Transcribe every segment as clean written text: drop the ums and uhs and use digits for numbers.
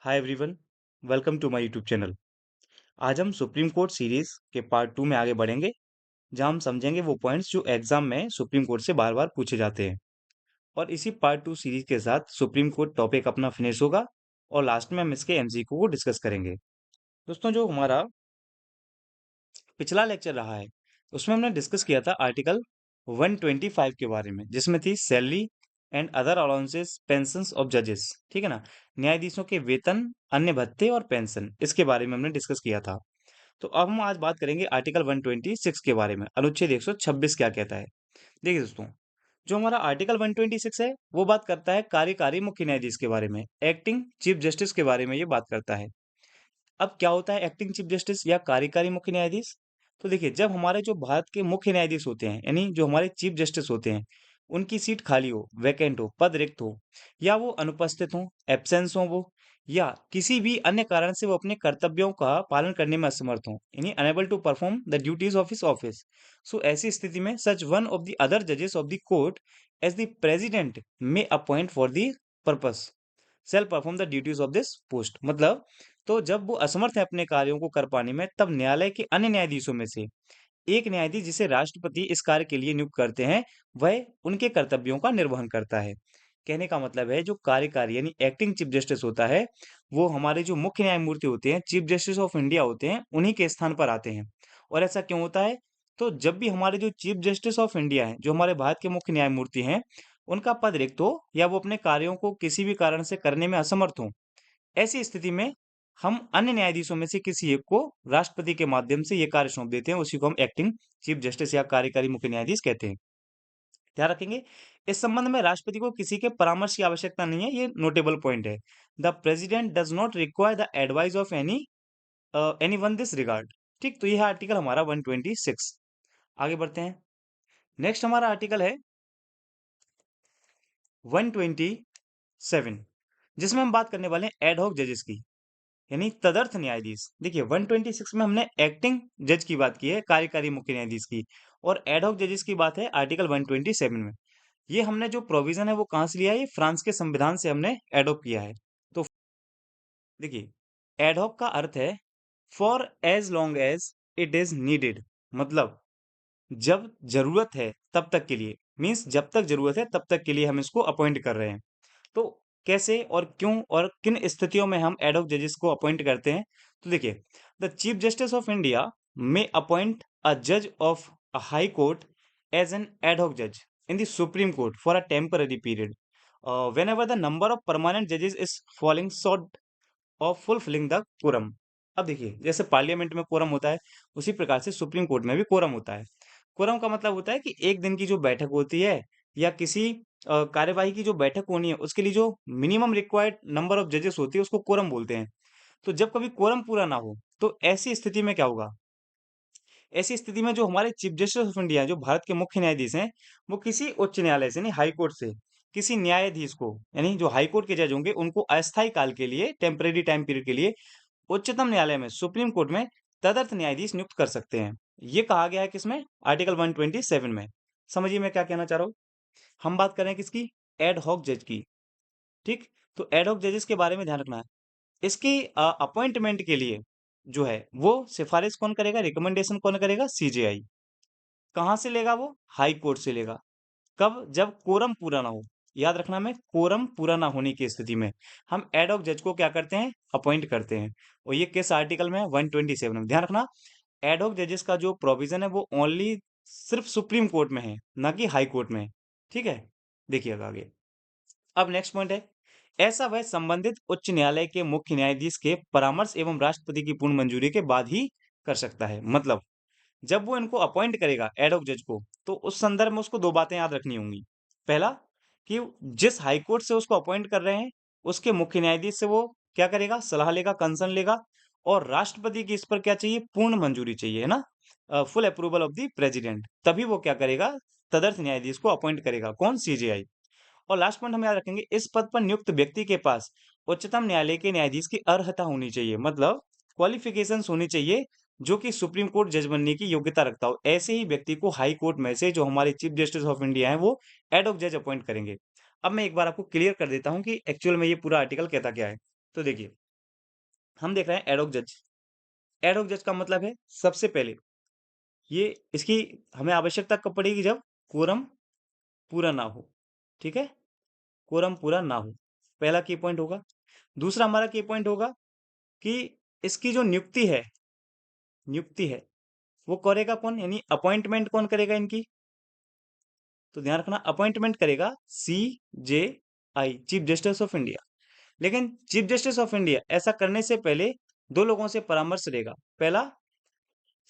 Hi everyone, welcome to my YouTube channel. आज हम Supreme Court series के part 2 में आगे बढ़ेंगे, जहां हम समझेंगे वो पॉइंट्स जो एग्जाम में सुप्रीम कोर्ट से बार-बार पूछे जाते हैं। और इसी पार्ट 2 सीरीज के साथ सुप्रीम कोर्ट टॉपिक अपना फिनिश होगा और लास्ट में हम इसके एमसीक्यू को डिस्कस करेंगे। दोस्तों, जो हमारा पिछला लेक्चर रहा है, उसमें हमने डिस्कस किया था आर्टिकल 125 के बारे में, जिसमें थी salary and other allowances pensions of जजेस। ठीक है ना? न्यायाधीशों के वेतन, अन्य भत्ते और पेंशन, इसके बारे में हमने डिस्कस किया था। तो अब हम आज बात करेंगे आर्टिकल 126 के बारे में। अनुच्छेद 126 क्या कहता है? देखिए दोस्तों, जो हमारा आर्टिकल 126 है, वो बात करता है कार्यकारी मुख्य न्यायाधीश के बारे में, एक्टिंग चीफ जस्टिस के बारे में ये बात करता है। अब क्या होता है एक्टिंग चीफ जस्टिस या कार्यकारी मुख्य न्यायाधीश? तो देखिए, जब हमारे जो भारत के मुख्य न्यायाधीश होते हैं, यानी जो हमारे चीफ जस्टिस होते हैं, उनकी सीट खाली हो, वैकेंट हो, पद रिक्त हो, या वो अनुपस्थित हो, एब्सेंस हो वो, या किसी भी अन्य कारण से वो अपने कर्तव्यों का पालन करने में असमर्थ हो, यानी unable to perform the duties of his office. So ऐसी स्थिति में such one of the other जजेस of the court as the president may appoint for the purpose shall perform the duties of this post. मतलब, तो जब वो असमर्थ है अपने कार्यों को कर पाने में, तब न्यायालय के अन्य न्यायाधीशों में से एक न्यायाधीश जिसे राष्ट्रपति इस कार्य के लिए नियुक्त करते हैं, वह उनके कर्तव्यों का निर्वहन करता है। कहने का मतलब है, जो कार्यकारी यानी एक्टिंग चीफ जस्टिस होता है, वो हमारे जो मुख्य न्यायमूर्ति होते हैं, चीफ जस्टिस ऑफ इंडिया होते हैं, उन्हीं के स्थान पर आते हैं। और ऐसा क्यों होता है? तो जब भी हमारे जो चीफ जस्टिस ऑफ इंडिया हैं, जो हमारे भारत के मुख्य न्यायमूर्ति हैं, उनका पद रिक्त हो या वो अपने कार्यों को किसी भी कारण से करने में असमर्थ हों, ऐसी स्थिति में हम अन्य न्यायाधीशों में से किसी एक को राष्ट्रपति के माध्यम से ये कार्य सौंप देते हैं। उसी को हम एक्टिंग चीफ जस्टिस या कार्यकारी मुख्य न्यायाधीश कहते हैं। ध्यान रखेंगे, इस संबंध में राष्ट्रपति को किसी के परामर्श की आवश्यकता नहीं है। ये नोटेबल पॉइंट है। The president does not require the advice of any one this regard. ठीक, तो यह आर्टिकल हमारा 126। आगे बढ़ते हैं। नेक्स्ट हमारा आर्टिकल है 127, जिसमें हम बात करने वाले हैं एड हॉक जजेस की, यानी तदर्थ न्यायाधीश। देखिए, 126 में हमने एक्टिंग जज की बात की है, कार्यकारी मुख्य न्यायाधीश की, और एड हॉक जजेस की बात है आर्टिकल 127 में। ये हमने जो प्रोविजन है वो कहाँ से लिया है? ये फ्रांस के संविधान से हमने एडॉप्ट किया है। तो देखिए, एडहॉक का अर्थ है for as long as it is needed. मतलब, जब जरूरत है तब तक के लिए, मीन्स जब तक जरूरत है तब तक के लिए हम इसको अपॉइंट कर रहे हैं। तो कैसे और क्यों और किन स्थितियों में हम एड हॉक जजेस को अपॉइंट करते हैं? तो देखिए, the chief justice of India may appoint a जज of a high court as an ad hoc जज इन the supreme court for a temporary period whenever the number of permanent judges is falling short of fulfilling the quorum। अब देखिए, जैसे parliament में quorum होता है, उसी प्रकार से सुप्रीम कोर्ट में भी कोरम होता है। कोरम का मतलब होता है कि एक दिन की जो बैठक होती है, या किसी कार्यवाही की जो बैठक होनी है, उसके लिए जो मिनिमम रिक्वायर्ड नंबर ऑफ जजेस होती है, उसको कोरम बोलते हैं। तो जब कभी कोरम पूरा ना हो, तो ऐसी स्थिति में क्या होगा? ऐसी स्थिति में जो हमारे चीफ जस्टिस ऑफ इंडिया हैं, जो भारत के मुख्य न्यायाधीश हैं, वो किसी उच्च न्यायालय से, नहीं हाई कोर्ट से, किसी न्यायाधीश को, यानी जो हाई कोर्ट के जज होंगे, उनको अस्थायी काल के लिए, टेम्परेरी टाइम पीरियड के लिए उच्चतम न्यायालय में, सुप्रीम कोर्ट में तदर्थ न्यायाधीश नियुक्त कर सकते हैं। ये कहा गया है किसमें? आर्टिकल 127 में। समझिए मैं क्या कहना चाह रहा हूँ। हम बात कर रहे हैं किसकी? एड हॉक जज की। ठीक, तो एड हॉक जजेस के बारे में ध्यान रखना है। इसकी अपॉइंटमेंट के लिए जो है, वो सिफारिश कौन करेगा, रिकमेंडेशन कौन करेगा? सीजेआई। कहाँ से लेगा वो? हाई कोर्ट से लेगा। कब? जब कोरम पूरा ना हो। याद रखना, में कोरम पूरा ना होने की स्थिति में हम एड हॉक जज को क्या करते हैं? अपॉइंट करते हैं। और ये किस आर्टिकल में है? 127 में। ध्यान रखना, एड हॉक जजेस का जो प्रोविजन है, वो ओनली सिर्फ सुप्रीम कोर्ट में है, ना कि हाई कोर्ट में। ठीक है, देखिएगा आगे। अब नेक्स्ट पॉइंट है, ऐसा वह संबंधित उच्च न्यायालय के मुख्य न्यायाधीश के परामर्श एवं राष्ट्रपति की पूर्ण मंजूरी के बाद ही कर सकता है। मतलब, जब वो इनको अपॉइंट करेगा एड हॉक जज को, तो उस संदर्भ में उसको दो बातें याद रखनी होंगी। पहला, कि जिस हाई कोर्ट से उसको अपॉइंट कर रहे हैं, उसके मुख्य न्यायाधीश से वो क्या करेगा? सलाह लेगा, कंसर्न लेगा। और राष्ट्रपति की इस पर क्या चाहिए? पूर्ण मंजूरी चाहिए, है ना? Full approval of the president. तभी वो क्या करेगा? तदर्थ न्यायाधीश को अपॉइंट करेगा। कौन? सीजेआई। और लास्ट पॉइंट हम याद रखेंगे, इस पद पर नियुक्त व्यक्ति के पास उच्चतम न्यायालय के न्यायाधीश की अर्हता होनी चाहिए। मतलब, क्वालिफिकेशंस होनी चाहिए, जो कि सुप्रीम कोर्ट जज बनने की योग्यता रखता हो। ऐसे ही व्यक्ति को हाई कोर्ट में से, जो हमारे चीफ जस्टिस ऑफ इंडिया है, वो एड हॉक जज अपॉइंट करेंगे। अब मैं एक बार आपको क्लियर कर देता हूँ कि एक्चुअल में ये पूरा आर्टिकल कहता क्या है। तो देखिए, हम देख रहे हैं एडहॉक जज। एडहॉक जज का मतलब है सबसे पहले ये इसकी हमें आवश्यकता कब पड़ेगी, जब कोरम पूरा ना हो। ठीक है? कोरम पूरा ना हो, पहला की पॉइंट होगा। दूसरा हमारा की पॉइंट होगा कि इसकी जो नियुक्ति है वो करेगा कौन, यानी अपॉइंटमेंट कौन करेगा इनकी। तो ध्यान रखना, अपॉइंटमेंट करेगा CJI, chief justice of India. लेकिन चीफ जस्टिस ऑफ इंडिया ऐसा करने से पहले दो लोगों से परामर्श लेगा। पहला,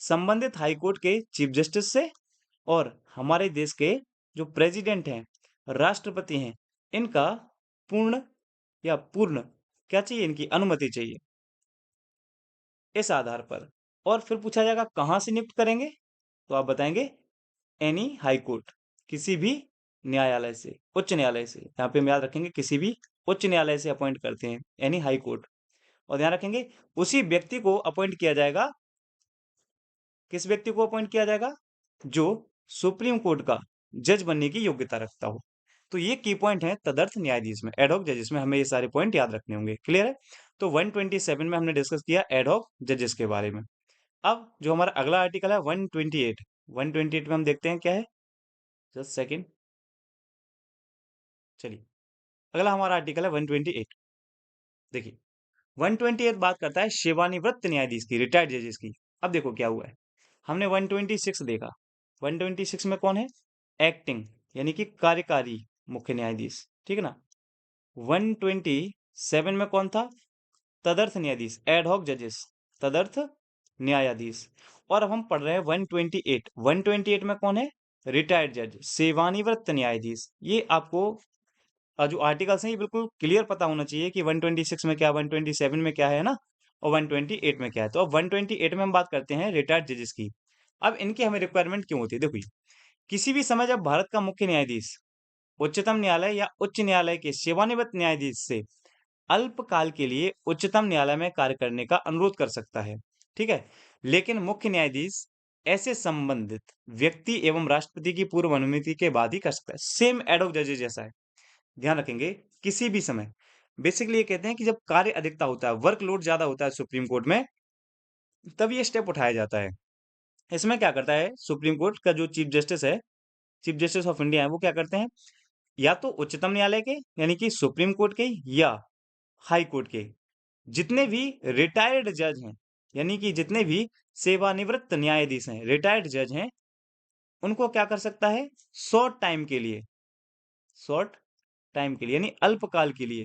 संबंधित हाई कोर्ट के चीफ जस्टिस से, और हमारे देश के जो प्रेसिडेंट हैं, राष्ट्रपति हैं, इनका पूर्ण या पूर्ण क्या चाहिए, इनकी अनुमति चाहिए। इस आधार पर और फिर पूछा जाएगा कहाँ से नियुक्त करेंगे, तो आप बताएंगे एनी हाई कोर्ट, किसी भी न्यायालय से, उच्च न्यायालय से। यहाँ पे हम याद रखेंगे किसी भी उच्च न्यायालय से अपॉइंट करते हैं, एनी हाई कोर्ट। और ध्यान रखेंगे उसी व्यक्ति को अपॉइंट किया जाएगा, किस व्यक्ति को अपॉइंट किया जाएगा, जो सुप्रीम कोर्ट का जज बनने की योग्यता रखता हो। तो ये की पॉइंट है तदर्थ न्यायाधीश में, एडहॉक जजेस में, हमें ये सारे पॉइंट याद रखने होंगे। क्लियर है? तो 127 में हमने डिस्कस किया एडहॉक जजेस के बारे में। अब जो हमारा अगला आर्टिकल है 128, 128 में हम देखते हैं क्या है। जस्ट सेकेंड, चलिए अगला हमारा आर्टिकल है 128। देखिए 128 बात करता है सेवानिवृत्त न्यायाधीश की, रिटायर्ड जजेस की। अब देखो क्या हुआ है, हमने 126 देखा। 126 में कौन है, एक्टिंग यानी कि कार्यकारी मुख्य न्यायाधीश, ठीक है ना। 127 में कौन था, तदर्थ न्यायाधीश, एडहॉक जजेस, तदर्थ न्यायाधीश। और अब हम पढ़ रहे हैं 128। 128 में कौन है, रिटायर्ड जज, सेवानिवृत्त न्यायाधीश। ये आपको जो आर्टिकल्स हैं ये बिल्कुल क्लियर पता होना चाहिए कि 126 में क्या, 127 में क्या है ना, और 128 में क्या है। तो अब 128 में हम बात करते हैं रिटायर्ड जजेस की। अब इनकी हमें रिक्वायरमेंट क्यों होती है, देखो किसी भी समय जब भारत का मुख्य न्यायाधीश उच्चतम न्यायालय या उच्च न्यायालय के सेवानिवृत्त न्यायाधीश से अल्पकाल के लिए उच्चतम न्यायालय में कार्य करने का अनुरोध कर सकता है। ठीक है? लेकिन मुख्य न्यायाधीश ऐसे संबंधित व्यक्ति एवं राष्ट्रपति की पूर्व अनुमति के बाद ही कर सकता है। सेम एडहॉक जजेस जैसा है, ध्यान रखेंगे किसी भी समय। बेसिकली ये कहते हैं कि जब कार्य अधिकता होता है, वर्कलोड ज्यादा होता है सुप्रीम कोर्ट में, तब ये स्टेप उठाया जाता है। इसमें क्या करता है सुप्रीम कोर्ट का जो चीफ जस्टिस है, चीफ जस्टिस ऑफ इंडिया है, वो क्या करते हैं, या तो उच्चतम न्यायालय के यानी कि सुप्रीम कोर्ट के, या हाई कोर्ट के जितने भी रिटायर्ड जज हैं, यानी कि जितने भी सेवानिवृत्त न्यायाधीश हैं, रिटायर्ड जज हैं, उनको क्या कर सकता है, शॉर्ट टाइम के लिए, शॉर्ट टाइम के लिए यानी अल्पकाल के लिए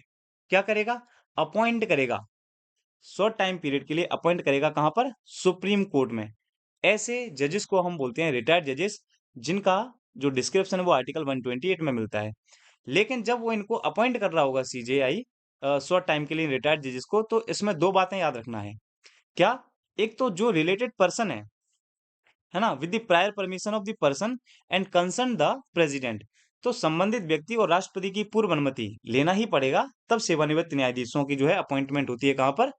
क्या करेगा, अपॉइंट करेगा, शॉर्ट टाइम पीरियड के लिए अपॉइंट करेगा। कहां पर, सुप्रीम कोर्ट में। ऐसे जजेस को हम बोलते हैं रिटायर्ड जजेस, जिनका जो डिस्क्रिप्शन है वो आर्टिकल 128 में मिलता है। लेकिन जब वो इनको अपॉइंट कर रहा होगा CJI शॉर्ट टाइम के लिए रिटायर्ड जजेस को, तो इसमें दो बातें याद रखना है। क्या, एक तो जो रिलेटेड पर्सन है ना, with the prior permission of the person and concern the president, तो संबंधित व्यक्ति और राष्ट्रपति की पूर्व अनुमति लेना ही पड़ेगा, तब सेवानिवृत्त न्यायाधीशों की जो है अपॉइंटमेंट होती है। कहां पर,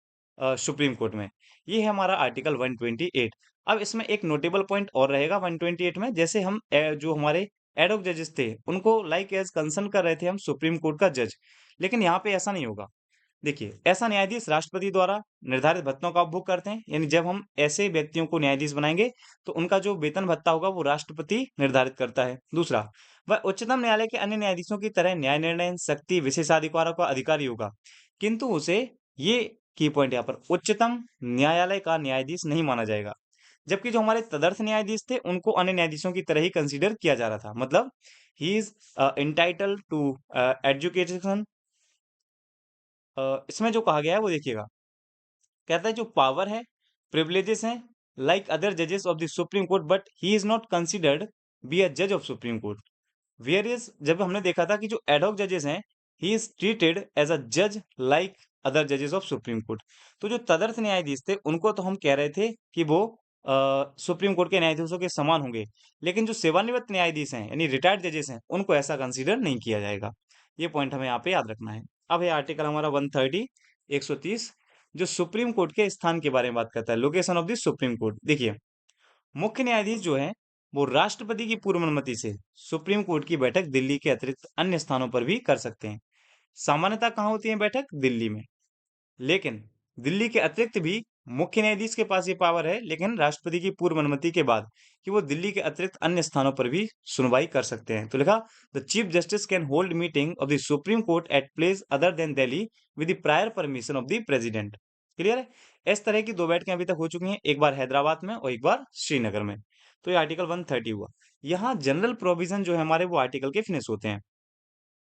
सुप्रीम कोर्ट में। ये है हमारा आर्टिकल 128। अब इसमें एक नोटेबल पॉइंट और रहेगा 128 में, जैसे हम जो हमारे एडहॉक जजेस थे उनको लाइक एज कंसर्न कर रहे थे हम सुप्रीम कोर्ट का जज, लेकिन यहाँ पे ऐसा नहीं होगा। देखिए ऐसा न्यायाधीश राष्ट्रपति द्वारा निर्धारित भत्तों का उपभोग करते हैं, यानी जब हम ऐसे व्यक्तियों को न्यायाधीश बनाएंगे तो उनका जो वेतन भत्ता होगा वो राष्ट्रपति निर्धारित करता है। दूसरा, वह उच्चतम न्यायालय के अन्य न्यायाधीशों की तरह न्याय निर्णय शक्ति विशेषाधिकारों का अधिकारी होगा, किंतु उसे, ये की पॉइंट यहाँ पर, उच्चतम न्यायालय का न्यायाधीश नहीं माना जाएगा। जबकि जो हमारे तदर्थ न्यायाधीश थे उनको अन्य न्यायाधीशों की तरह ही कंसीडर किया जा रहा था। मतलब he is entitled to education. इसमें जो कहा गया है वो देखिएगा, कहता है जो पावर है, प्रिविलेजेस हैं लाइक अदर जजेस of the supreme Court, but he is not considered be a जज of supreme court. Where is, जब हमने देखा था कि जो एडहॉक जजेस हैं, he is treated as a जज लाइक अदर जजेस ऑफ सुप्रीम कोर्ट। तो जो तदर्थ न्यायाधीश थे उनको तो हम कह रहे थे कि वो सुप्रीम कोर्ट के न्यायाधीशों के समान होंगे, लेकिन जो सेवानिवृत्त न्यायाधीश हैं यानी रिटायर्ड जजेस हैं उनको ऐसा कंसीडर नहीं किया जाएगा। ये पॉइंट हमें यहाँ पे याद रखना है। अब ये आर्टिकल हमारा 130, 130, जो सुप्रीम कोर्ट के स्थान के बारे में बात करता है, location of the supreme court. देखिए मुख्य न्यायाधीश जो है वो राष्ट्रपति की पूर्व अनुमति से सुप्रीम कोर्ट की बैठक दिल्ली के अतिरिक्त अन्य स्थानों पर भी कर सकते हैं। सामान्यतः कहाँ होती है बैठक, दिल्ली में। लेकिन दिल्ली के अतिरिक्त भी मुख्य न्यायाधीश के पास ये पावर है, लेकिन राष्ट्रपति की पूर्व अनुमति के बाद, कि वो दिल्ली के अतिरिक्त अन्य स्थानों पर भी सुनवाई कर सकते हैं। तो लिखा, the chief justice can hold meeting of the supreme court at place other than Delhi with the prior permission of the president. Clear है? इस तरह की दो बैठकें अभी तक हो चुकी हैं, एक बार हैदराबाद में और एक बार श्रीनगर में। तो ये आर्टिकल 130 हुआ। यहाँ जनरल प्रोविजन जो है हमारे, वो आर्टिकल के फिनिश होते हैं।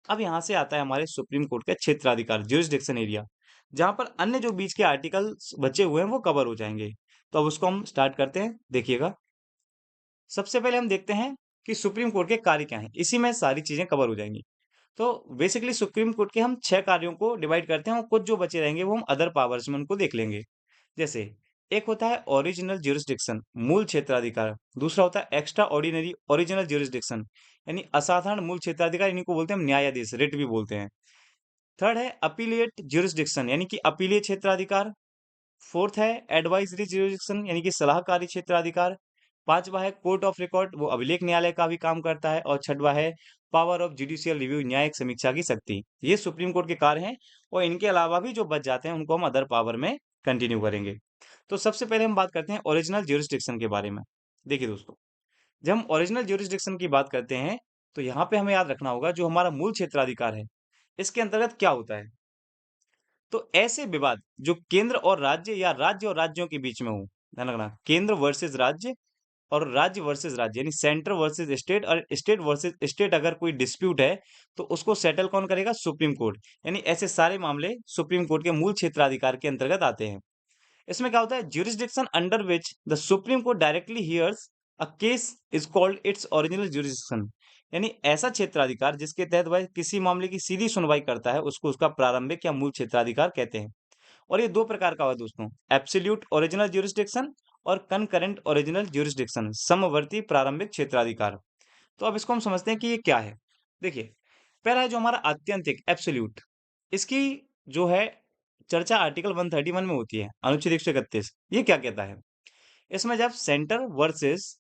अब यहाँ से आता है हमारे सुप्रीम कोर्ट का क्षेत्राधिकार, ज्यूरिसडिक्शन एरिया, जहां पर अन्य जो बीच के आर्टिकल्स बचे हुए हैं वो कवर हो जाएंगे। तो अब उसको हम स्टार्ट करते हैं, देखिएगा। सबसे पहले हम देखते हैं कि सुप्रीम कोर्ट के कार्य क्या हैं, इसी में सारी चीजें कवर हो जाएंगी। तो बेसिकली सुप्रीम कोर्ट के हम 6 कार्यों को डिवाइड करते हैं, और कुछ जो बचे रहेंगे वो हम अदर पावर्स में उनको देख लेंगे। जैसे एक होता है ओरिजिनल ज्यूरिसडिक्शन, मूल क्षेत्राधिकार। दूसरा होता है एक्स्ट्रा ऑर्डिनरी ओरिजिनल ज्यूरिसडिक्शन, यानी असाधारण मूल क्षेत्राधिकार, इन्हीं को बोलते हैं हम न्यायाधीश, रिट भी बोलते हैं। थर्ड है अपीलिएट ज्यूरिसडिक्शन, यानी कि अपीलीय क्षेत्राधिकार। फोर्थ है एडवाइजरी ज्यूरिसडिक्शन, यानी कि सलाहकारी क्षेत्राधिकार। पांचवा है कोर्ट ऑफ रिकॉर्ड, वो अभिलेख न्यायालय का भी काम करता है। और छठवा है पावर ऑफ जुडिशियल रिव्यू, न्यायिक समीक्षा की शक्ति। ये सुप्रीम कोर्ट के कार्य हैं, और इनके अलावा भी जो बच जाते हैं उनको हम अदर पावर में कंटिन्यू करेंगे। तो सबसे पहले हम बात करते हैं ओरिजिनल ज्यूरिसडिक्शन के बारे में। देखिए दोस्तों, जब हम ओरिजिनल ज्यूरिसडिक्शन की बात करते हैं, तो यहाँ पे हमें याद रखना होगा, जो हमारा मूल क्षेत्राधिकार है, इसके अंतर्गत क्या होता है। तो ऐसे विवाद जो केंद्र और राज्य, या राज्य और राज्यों के बीच में हो, ध्यान रखना, केंद्र वर्सेस राज्य और राज्य वर्सेस राज्य, यानी सेंटर वर्सेस स्टेट और स्टेट वर्सेस स्टेट, अगर कोई डिस्प्यूट है तो उसको सेटल कौन करेगा? Supreme court. यानी ऐसे सारे मामले सुप्रीम कोर्ट के मूल क्षेत्राधिकार के अंतर्गत आते हैं। इसमें क्या होता है? Jurisdiction under which the supreme Court directly hears a case is called its original jurisdiction, यानी ऐसा क्षेत्राधिकार जिसके तहत वह किसी मामले की सीधी सुनवाई करता है, उसको उसका प्रारंभिक या मूल क्षेत्राधिकार कहते हैं। और ये दो प्रकार का हुआ दोस्तों, एब्सोल्यूट ओरिजिनल ज्यूरिसडिक्शन और कनकरेंट ओरिजिनल ज्यूरिसडिक्शन, समवर्ती प्रारंभिक क्षेत्राधिकार। तो अब इसको हम समझते हैं कि ये क्या है। देखिए, पहला है जो हमारा आत्यंतिक एब्सोल्यूट, इसकी जो है चर्चा आर्टिकल 131 में होती है, अनुच्छेद 131। ये क्या कहता है? इसमें जब सेंटर वर्सेस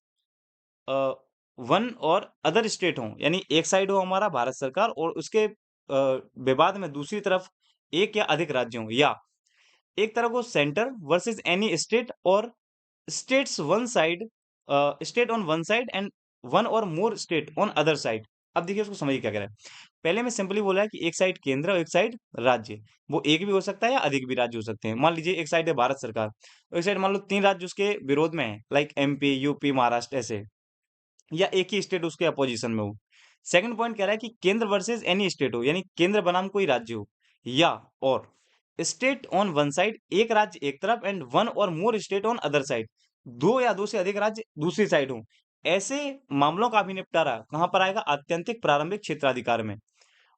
वन और अदर स्टेट हों, यानी एक साइड हो हमारा भारत सरकार, और उसके विवाद में दूसरी तरफ एक या अधिक राज्य हों, या एक तरफ हो सेंटर वर्सेस एनी स्टेट, और states one side, state on one side and one or more state on other side. अब देखिए उसको समझिए क्या कह रहा है। पहले में सिंपली बोला है कि एक साइड केंद्र और एक साइड राज्य, वो एक भी हो सकता है या अधिक भी राज्य हो सकते हैं। मान लीजिए एक साइड है भारत सरकार, और एक साइड मान लो 3 राज्य उसके विरोध में है, लाइक एमपी, यूपी, महाराष्ट्र, ऐसे, या एक ही स्टेट उसके अपोजिशन में हो। सेकंड पॉइंट कह रहा है कि केंद्र वर्सेस एनी स्टेट हो, यानी केंद्र बनाम कोई राज्य हो, या और स्टेट ऑन वन साइड, एक राज्य एक तरफ, and one or more state on other side, दो या दो से अधिक राज्य दूसरी साइड हो। ऐसे मामलों का भी निपटारा कहां पर आएगा? आत्यंतिक प्रारंभिक क्षेत्राधिकार में।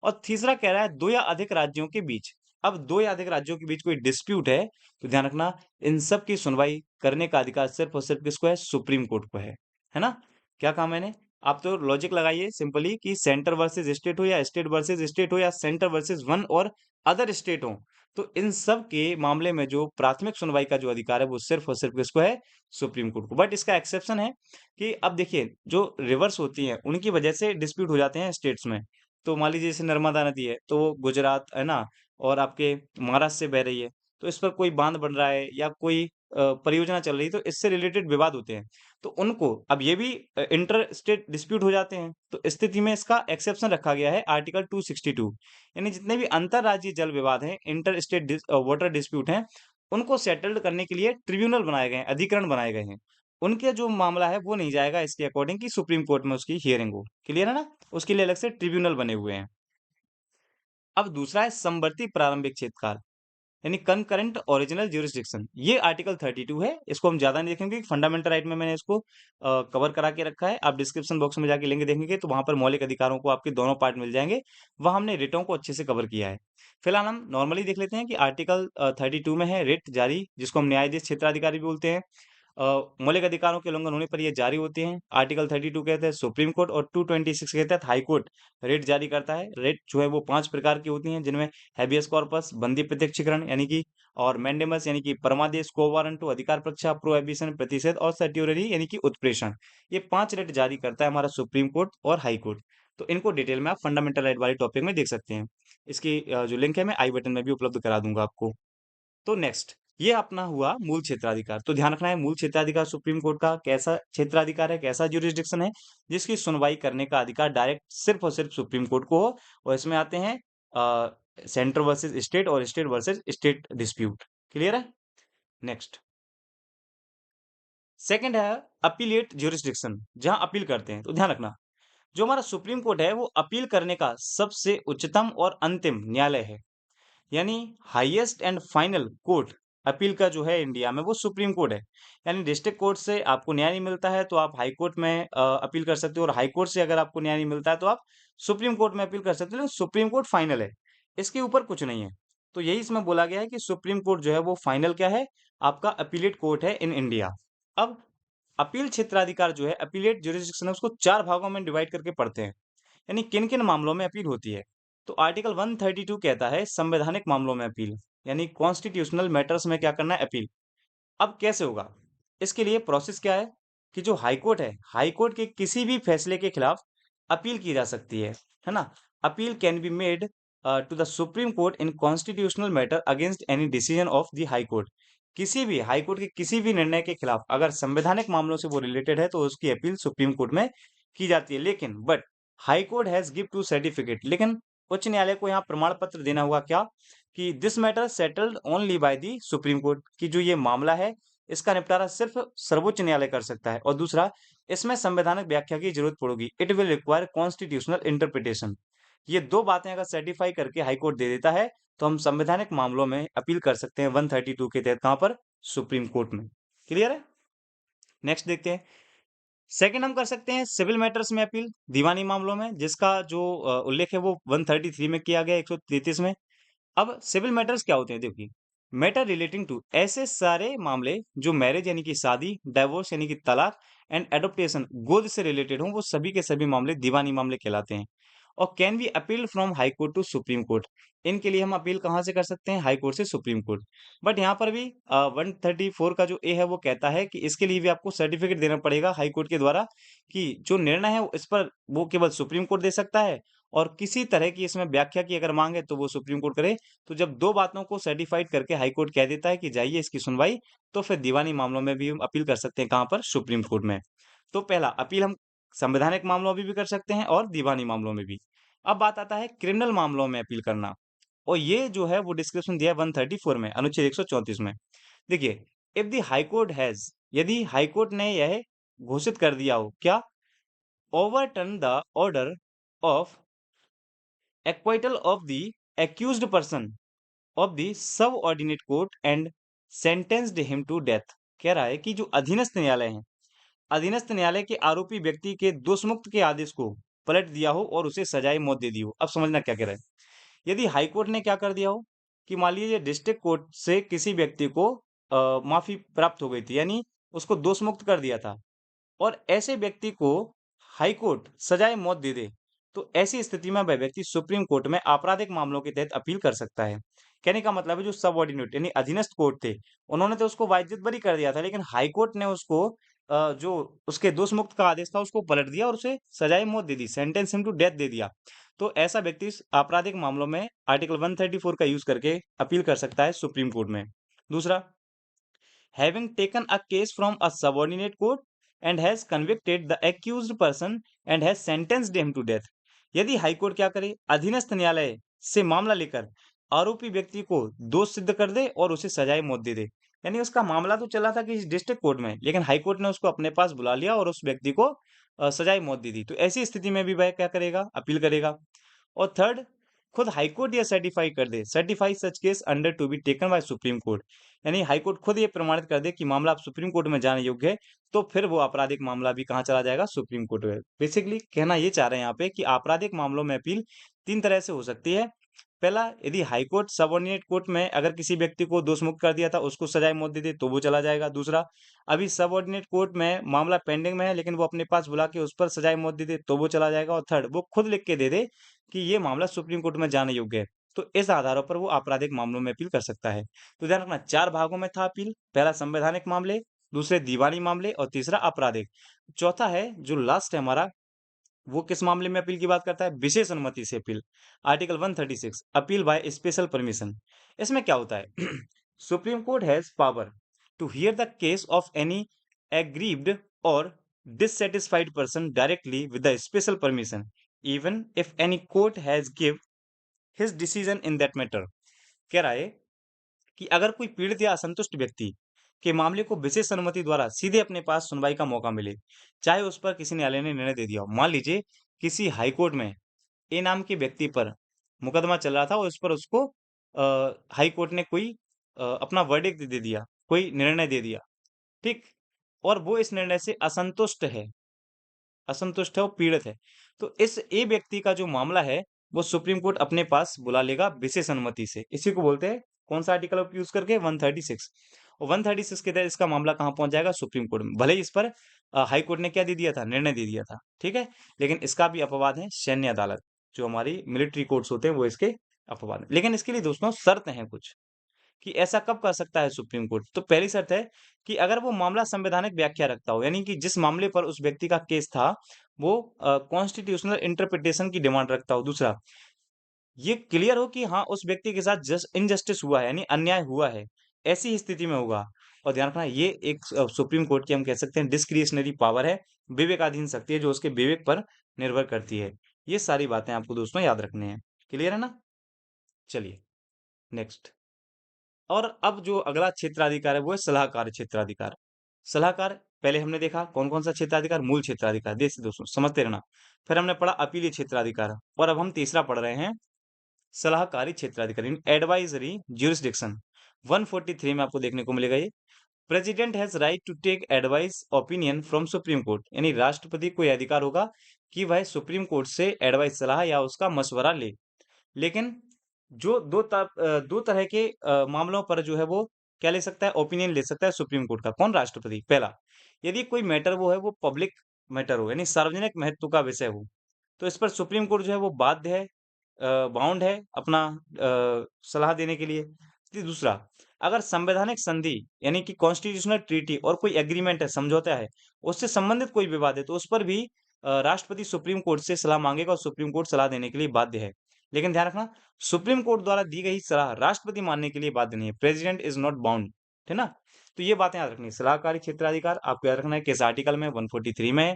और तीसरा कह रहा है दो या अधिक राज्यों के बीच। अब दो या अधिक राज्यों के बीच कोई डिस्प्यूट है, तो ध्यान रखना, इन सब की सुनवाई करने का अधिकार सिर्फ और सिर्फ किसको है? सुप्रीम कोर्ट को है ना? क्या कहा मैंने? आप तो लॉजिक लगाइए सिंपली, कि सेंटर वर्सेस स्टेट हो, या स्टेट वर्सेस स्टेट हो, या सेंटर वर्सेस वन और अदर स्टेट हो, तो इन सब के मामले में जो प्राथमिक सुनवाई का जो अधिकार है, वो सिर्फ और सिर्फ किसको है? सुप्रीम कोर्ट को। बट इसका एक्सेप्शन है, कि अब देखिए जो रिवर्स होती है उनकी वजह से डिस्प्यूट हो जाते हैं स्टेट्स में। तो मान लीजिए जैसे नर्मदा नदी है, तो वो गुजरात है ना, और आपके महाराष्ट्र से बह रही है, तो इस पर कोई बांध बन रहा है या कोई परियोजना चल रही है, तो इससे रिलेटेड विवाद होते हैं। तो उनको अब ये भी इंटर स्टेट डिस्प्यूट हो जाते हैं। तो इस स्थिति में इसका एक्सेप्शन रखा गया है आर्टिकल 262, यानी जितने भी अंतरराज्यीय जल विवाद हैं, इंटर स्टेट वाटर डिस्प्यूट हैं, उनको सेटल्ड करने के लिए ट्रिब्यूनल बनाए गए हैं, अधिकरण बनाए गए हैं। उनके जो मामला है वो नहीं जाएगा इसके अकॉर्डिंग, कि सुप्रीम कोर्ट में उसकी हियरिंग हो। क्लियर है ना? उसके लिए अलग से ट्रिब्यूनल बने हुए हैं। अब दूसरा है समवर्ती प्रारंभिक क्षेत्रकाल, यानी कंकरेंट ओरिजिनल ज्यूरिसडिक्शन। ये आर्टिकल 32 है, इसको हम ज्यादा नहीं देखेंगे, फंडामेंटल राइट में मैंने इसको कवर करा के रखा है। आप डिस्क्रिप्शन बॉक्स में जाके लिंक देखेंगे तो वहां पर मौलिक अधिकारों को आपके दोनों पार्ट मिल जाएंगे। वहां हमने रिटों को अच्छे से कवर किया है। फिलहाल हम नॉर्मली देख लेते हैं कि आर्टिकल 32 में है रिट जारी, जिसको हम न्यायाधीश क्षेत्राधिकारी भी बोलते हैं। अ, मौलिक अधिकारों के उल्लंघन होने पर ये जारी होते हैं। आर्टिकल 32 कहते हैं सुप्रीम कोर्ट, और 226 कहते हैं हाई कोर्ट रेट जारी करता है। रेट जो है वो 5 प्रकार की होती हैं, जिनमें हैबियस कॉर्पस, बंदी प्रत्यक्षीकरण, यानी कि, और मैंडेमस, यानी कि परमादेश, को वारंटो, अधिकार परीक्षा, प्रोहिबिशन, प्रतिषेध, और सर्ट्योररी, यानी कि उत्प्रेषण। ये 5 रेट जारी करता है हमारा सुप्रीम कोर्ट और हाई कोर्ट। तो इनको डिटेल में आप फंडामेंटल राइट वाले टॉपिक में देख सकते हैं। इसकी जो लिंक है मैं आई बटन में भी उपलब्ध करा दूंगा आपको। तो नेक्स्ट ये अपना हुआ मूल क्षेत्राधिकार। तो ध्यान रखना है मूल क्षेत्राधिकार सुप्रीम कोर्ट का कैसा क्षेत्राधिकार है, कैसा ज्यूरिसडिक्शन है, जिसकी सुनवाई करने का अधिकार डायरेक्ट सिर्फ और सिर्फ सुप्रीम कोर्ट को हो। और इसमें आते हैं सेंटर वर्सेस स्टेट और state versus state dispute. Clear है? नेक्स्ट सेकंड है अपीलेट ज्यूरिसडिक्शन, जहां अपील करते हैं। तो ध्यान रखना जो हमारा सुप्रीम कोर्ट है वो अपील करने का सबसे उच्चतम और अंतिम न्यायालय है। यानी highest and final court appeal का जो है इंडिया में वो सुप्रीम कोर्ट है। यानी डिस्ट्रिक्ट कोर्ट से आपको न्याय नहीं मिलता है तो आप हाई कोर्ट में अपील कर सकते हो, और हाई कोर्ट से अगर आपको न्याय नहीं मिलता है तो आप सुप्रीम कोर्ट में अपील कर सकते हो, लेकिन सुप्रीम कोर्ट फाइनल है, इसके ऊपर कुछ नहीं है। तो यही इसमें बोला गया है कि सुप्रीम कोर्ट जो है वो फाइनल क्या है, आपका अपीलेट कोर्ट है इन इंडिया। अब अपील क्षेत्राधिकार जो है, अपीलेट ज्यूरिसडिक्शन है, उसको चार भागों में डिवाइड करके पढ़ते हैं। यानी किन किन मामलों में अपील होती है। तो आर्टिकल 132 कहता है संवैधानिक मामलों में अपील, यानी कॉन्स्टिट्यूशनल मैटर्स में क्या करना है, अपील। अब कैसे होगा, इसके लिए प्रोसेस क्या है कि जो हाई कोर्ट है, हाई कोर्ट के किसी भी फैसले के खिलाफ अपील की जा सकती है ना। Appeal can be made to the supreme Court in constitutional matter against any decision of the high Court. किसी भी हाई कोर्ट के किसी भी निर्णय के खिलाफ अगर संवैधानिक मामलों से वो रिलेटेड है तो उसकी अपील सुप्रीम कोर्ट में की जाती है। लेकिन but high court has give to certificate, लेकिन उच्च न्यायालय को यहाँ प्रमाण पत्र देना होगा क्या, कि this matter settled only by the supreme court, की जो ये मामला है इसका निपटारा सिर्फ सर्वोच्च न्यायालय कर सकता है। और दूसरा, इसमें संवैधानिक व्याख्या की जरूरत पड़ेगी, it will require constitutional interpretation. ये दो बातें अगर सर्टिफाई करके हाई कोर्ट दे देता है तो हम संवैधानिक मामलों में अपील कर सकते हैं 132 के तहत, कहां पर, सुप्रीम कोर्ट में। क्लियर है? नेक्स्ट देखते हैं। सेकंड हम कर सकते हैं सिविल मैटर्स में अपील, दीवानी मामलों में, जिसका जो उल्लेख है वो 133 में किया गया, 133 में। अब सिविल मैटर्स क्या होते हैं, देखिए, मैटर रिलेटिंग टू ऐसे सारे मामले जो मैरिज यानी कि शादी, डाइवोर्स यानी कि तलाक, एंड एडॉप्टेशन गोद से रिलेटेड हों, वो सभी के सभी मामले दीवानी मामले कहलाते हैं। और can be appeal from High Court to Supreme Court, इनके लिए हम अपील कहाँ से कर सकते हैं, हाई कोर्ट से सुप्रीम कोर्ट। बट यहाँ पर भी 134 का जो ए है वो कहता है कि इसके लिए भी आपको सर्टिफिकेट देना पड़ेगा हाई कोर्ट के द्वारा, कि जो निर्णय है इस पर वो केवल सुप्रीम कोर्ट दे सकता है, और किसी तरह की इसमें व्याख्या की अगर मांग है तो वो सुप्रीम कोर्ट करे। तो जब दो बातों को सर्टिफाइड करके हाई कोर्ट कह देता है कि जाइए इसकी सुनवाई, तो फिर दीवानी मामलों में भी हम अपील कर सकते हैं, कहाँ पर, सुप्रीम कोर्ट में। तो पहला अपील हम संवैधानिक मामलों में भी कर सकते हैं और दीवानी मामलों में भी। अब बात आता है क्रिमिनल मामलों में अपील करना, और ये जो है वो डिस्क्रिप्शन दिया है 134 में, अनुच्छेद 134 में। देखिए, if the high court has, यदि हाई कोर्ट ने यह घोषित कर दिया हो क्या, overturn the order of acquittal of the accused person of the subordinate court and sentenced him to death. कह रहा है कि जो अधीनस्थ न्यायालय है, अधीनस्थ न्यायालय के आरोपी व्यक्ति के दोषमुक्त के आदेश को पलट दिया हो और उसे सजाए मौत दे दी हो। अब समझना क्या कह रहा है। यदि हाई कोर्ट ने क्या कर दिया हो कि मान लीजिए डिस्ट्रिक्ट कोर्ट से किसी व्यक्ति को माफी प्राप्त हो गई थी, यानी उसको दोष मुक्त कर दिया था, और ऐसे व्यक्ति को हाई कोर्ट सजाए मौत दे दे, तो ऐसी स्थिति में वह व्यक्ति सुप्रीम कोर्ट में आपराधिक मामलों के तहत अपील कर सकता है। कहने का मतलब है जो सबऑर्डिनेट यानी अधीनस्थ कोर्ट थे, उन्होंने तो उसको वाइज्जत बरी कर दिया था, लेकिन हाई कोर्ट ने उसको जो उसके दोष मुक्त का आदेश था उसको पलट दिया और उसे सजाए मौत दे दी, सेंटेंस हिम टू डेथ दे दिया। तो ऐसा व्यक्ति इस आपराधिक मामलों में आर्टिकल 134 का यूज करके अपील कर सकता है सुप्रीम कोर्ट में। दूसरा, having taken a case from a subordinate court and has convicted the accused person and has sentenced him to death। यदि हाई कोर्ट क्या करे, अधीनस्थ न्यायालय से मामला लेकर आरोपी व्यक्ति को दोष सिद्ध कर दे और उसे सजाए मौत दे दे, यानी उसका मामला तो चला था कि डिस्ट्रिक्ट कोर्ट में, लेकिन हाई कोर्ट ने उसको अपने पास बुला लिया और उस व्यक्ति को सजाए मौत दे दी, तो ऐसी स्थिति में भी वह क्या करेगा, अपील करेगा। और थर्ड, खुद हाई कोर्ट यह सर्टिफाई कर दे, certify such case under to be taken by supreme court, यानी हाई कोर्ट खुद ये प्रमाणित कर दे कि मामला अब सुप्रीम कोर्ट में जाने योग्य है, तो फिर वो आपराधिक मामला भी कहाँ चला जाएगा, सुप्रीम कोर्ट में। बेसिकली कहना ये चाह रहे हैं यहाँ पे कि आपराधिक मामलों में अपील तीन तरह से हो सकती है। पहला, यदि हाई कोर्ट सबऑर्डिनेट कोर्ट में अगर किसी व्यक्ति को दोष मुक्त कर दिया था, उसको सजाए मौत दे दे, तो वो चला जाएगा। दूसरा, अभी सबऑर्डिनेट कोर्ट में मामला पेंडिंग में है लेकिन वो अपने पास बुला के उस पर सजाए मौत दे दे, तो वो चला जाएगा। और थर्ड, वो खुद लिख के दे दे कि ये मामला सुप्रीम कोर्ट में जाने योग्य है, तो इस आधारों पर वो आपराधिक मामलों में अपील कर सकता है। तो ध्यान रखना, चार भागों में था अपील, पहला संवैधानिक मामले, दूसरे दीवानी मामले, और तीसरा आपराधिक। चौथा है जो लास्ट है हमारा, वो किस मामले में अपील की बात करता है, विशेष अनुमति से appeal, article 136 appeal by special permission. इसमें क्या होता है Supreme Court has power to hear the case of any aggrieved or dissatisfied person directly with the special permission, even if any court has give his decision in that matter। कह रहा है कि अगर कोई पीड़ित या असंतुष्ट व्यक्ति के मामले को विशेष अनुमति द्वारा सीधे अपने पास सुनवाई का मौका मिले, चाहे उस पर किसी न्यायालय ने निर्णय दे दिया हो। मान लीजिए किसी हाई कोर्ट में ए नाम के व्यक्ति पर मुकदमा चल रहा था और उस पर उसको हाई कोर्ट ने कोई अपना वर्डिक्ट दे दिया, कोई निर्णय दे दिया, ठीक? और वो इस निर्णय से असंतुष्ट है, वो पीड़ित है। तो इस ए व्यक्ति का जो मामला है, वो सुप्रीम कोर्ट अपने पास बुला लेगा विशेष अनुमति से। इसी को बोलते हैं कौन सा आर्टिकल ऑफ यूज करके 136। और 136 के तहत इसका मामला कहाँ पहुंच जाएगा? सुप्रीम कोर्ट में। भले ही इस पर हाई कोर्ट ने क्या दे दिया था? निर्णय दे दिया था, ठीक है? लेकिन इसका भी अपवाद है सैन्य अदालत, जो हमारी मिलिट्री कोर्ट्स होते हैं वो इसके अपवाद हैं। लेकिन इसके लिए दोस्तों शर्त है कुछ, कि ऐसा कब कर सकता है सुप्रीम कोर्ट? तो पहली शर्त है कि अगर वो मामला संवैधानिक व्याख्या रखता हो, यानी कि जिस मामले पर उस व्यक्ति का केस था, वो कॉन्स्टिट्यूशनल इंटरप्रिटेशन की डिमांड रखता हो। दूसरा, ये क्लियर हो कि हाँ, उस व्यक्ति के साथ जस्ट इनजस्टिस हुआ है, यानी अन्याय हुआ है, ऐसी ही स्थिति में होगा। और ध्यान रखना, ये एक सुप्रीम कोर्ट की हम कह सकते हैं डिस्क्रिशनरी पावर है, विवेकाधीन शक्ति है, जो उसके विवेक पर निर्भर करती है। ये सारी बातें आपको दोस्तों याद रखनी है। क्लियर है ना? चलिए नेक्स्ट। और अब जो अगला क्षेत्राधिकार है वो है सलाहकार क्षेत्राधिकार। सलाहकार पहले हमने देखा कौन कौन सा क्षेत्राधिकार? मूल क्षेत्राधिकार। देखिए दोस्तों, समझते रहना। फिर हमने पढ़ा अपीलीय क्षेत्राधिकार, और अब हम तीसरा पढ़ रहे हैं सलाहकारी क्षेत्राधिकार, एडवाइजरी ज्यूरिसडिक्शन। 143 में आपको देखने को मिलेगा ये। President has right to take advice opinion from Supreme court, यानी राष्ट्रपति को यह अधिकार होगा कि वह सुप्रीम कोर्ट से एडवाइस, सलाह या उसका मशवरा ले। लेकिन जो दो तरह के मामलों पर जो है वो क्या ले सकता है? ओपिनियन ले सकता है सुप्रीम कोर्ट का। कौन? राष्ट्रपति। पहला, यदि कोई मैटर वो है वो पब्लिक मैटर हो, यानी सार्वजनिक महत्व का विषय हो, तो इस पर सुप्रीम कोर्ट जो है वो बाध्य है, बाउंड है अपना सलाह देने के लिए। फिर दूसरा, अगर संवैधानिक संधि यानी कि कॉन्स्टिट्यूशनल ट्रीटी और कोई एग्रीमेंट है, समझौता है, उससे संबंधित कोई विवाद है, तो उस पर भी राष्ट्रपति सुप्रीम कोर्ट से सलाह मांगेगा और सुप्रीम कोर्ट सलाह देने के लिए बाध्य है। लेकिन ध्यान रखना, सुप्रीम कोर्ट द्वारा दी गई सलाह राष्ट्रपति मानने के लिए बाध्य नहीं है। प्रेसिडेंट इज नॉट बाउंड, है ना? तो ये बातें याद रखनी है। सलाहकारी क्षेत्राधिकार आपको याद रखना है किस आर्टिकल में? 143 में है।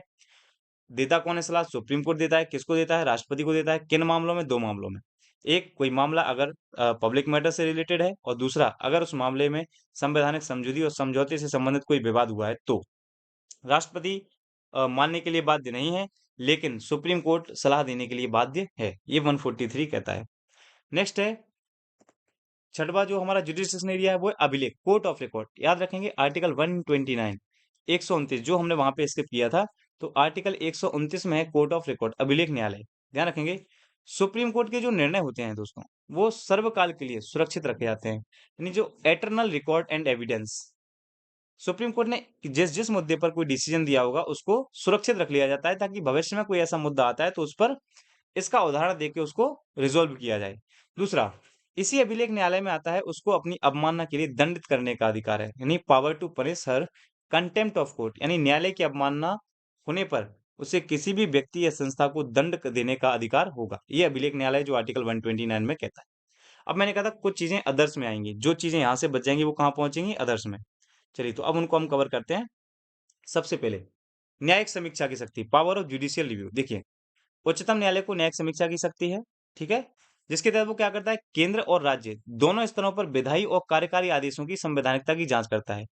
देता कौन है सलाह? सुप्रीम कोर्ट देता है। किसको देता है? राष्ट्रपति को देता है। किन मामलों में? दो मामलों में। एक, कोई मामला अगर पब्लिक मैटर से रिलेटेड है, और दूसरा, अगर उस मामले में संवैधानिक समझूती और समझौते से संबंधित कोई विवाद हुआ है, तो राष्ट्रपति मानने के लिए बाध्य नहीं है, लेकिन सुप्रीम कोर्ट सलाह देने के लिए बाध्य है। ये 143 कहता है। नेक्स्ट है छठवां जो हमारा जुडिशियल एरिया है वो है अभिलेख, कोर्ट ऑफ रिकॉर्ड। याद रखेंगे आर्टिकल 129, 129 जो हमने वहां पे स्किप किया था, तो आर्टिकल 129 में है कोर्ट ऑफ रिकॉर्ड, अभिलेख न्यायालय। ध्यान रखेंगे, सुप्रीम कोर्ट के जो निर्णय होते हैं दोस्तों, वो सर्वकाल के लिए सुरक्षित रखे जाते हैं, यानी जो eternal record and evidence. Supreme court ने जिस जिस मुद्दे पर कोई डिसीजन दिया होगा उसको सुरक्षित रख लिया जाता है, ताकि भविष्य में कोई ऐसा मुद्दा आता है तो उस पर इसका उदाहरण देके उसको रिजोल्व किया जाए। दूसरा, इसी अभिलेख न्यायालय में आता है उसको अपनी अवमानना के लिए दंडित करने का अधिकार है, यानी power to punish her contempt of court, यानी न्यायालय की अवमानना होने पर उसे किसी भी व्यक्ति या संस्था को दंड देने का अधिकार होगा। ये अभिलेख न्यायालय जो आर्टिकल 129 में कहता है। अब मैंने कहा था कुछ चीजें अदर्स में आएंगी, जो चीजें यहां से बच जाएंगी वो कहाँ पहुंचेंगी? अदर्स में। चलिए, तो अब उनको हम कवर करते हैं। सबसे पहले, न्यायिक समीक्षा की शक्ति, पावर ऑफ जुडिशियल रिव्यू। देखिए, उच्चतम न्यायालय को न्यायिक समीक्षा की शक्ति है, ठीक है? जिसके तहत वो क्या करता है? केंद्र और राज्य दोनों स्तरों पर विधायी और कार्यकारी आदेशों की संवैधानिकता की जांच करता है।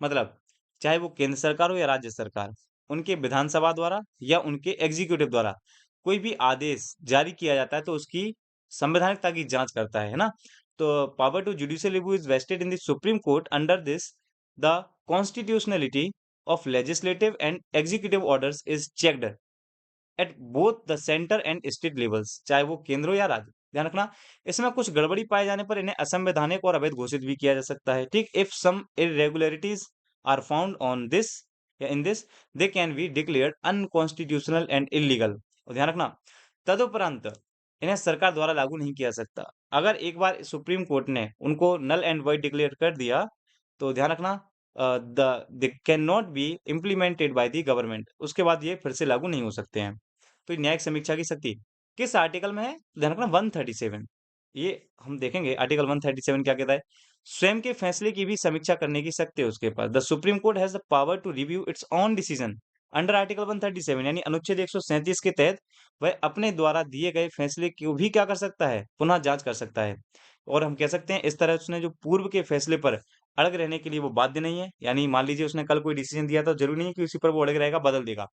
मतलब, चाहे वो केंद्र सरकार हो या राज्य सरकार, उनके विधानसभा द्वारा या उनके एग्जीक्यूटिव द्वारा कोई भी आदेश जारी किया जाता है तो उसकी संवैधानिकता की जांच करता है ना? तो power to judicial review is vested in the supreme Court under this the constitutionality of legislative and executive orders is checked at both the centre and state levels, चाहे वो केंद्र हो या राज्य। ध्यान रखना, इसमें कुछ गड़बड़ी पाए जाने पर इन्हें असंवैधानिक और अवैध घोषित भी किया जा सकता है, ठीक? If some irregularities are found on this या in this, they can be declared unconstitutional and illegal. और ध्यान रखना, तदुपरांत इन्हें सरकार द्वारा लागू नहीं किया सकता। अगर एक बार सुप्रीम कोर्ट ने उनको नल एंड वॉइड डिक्लेयर कर दिया, तो ध्यान रखना, they can not be implemented by the government, उसके बाद ये फिर से लागू नहीं हो सकते हैं। तो न्यायिक समीक्षा की शक्ति किस आर्टिकल में है? ध्यान रखना 137। ये हम देखेंगे आर्टिकल 137 क्या कहता है। स्वयं के फैसले की भी समीक्षा करने की शक्ति है उसके पास। The supreme court has the power to review its own decision under article 137, यानी अनुच्छेद 137 के तहत वह अपने द्वारा दिए गए फैसले को भी क्या कर सकता है? पुनः जाँच कर सकता है। और हम कह सकते हैं इस तरह उसने जो पूर्व के फैसले पर अड़ग रहने के लिए वो बाध्य नहीं है। यानी मान लीजिए उसने कल कोई डिसीजन दिया तो ज़रूरी नहीं है कि उसी पर वो अड़ग रहेगा, बदल देगा।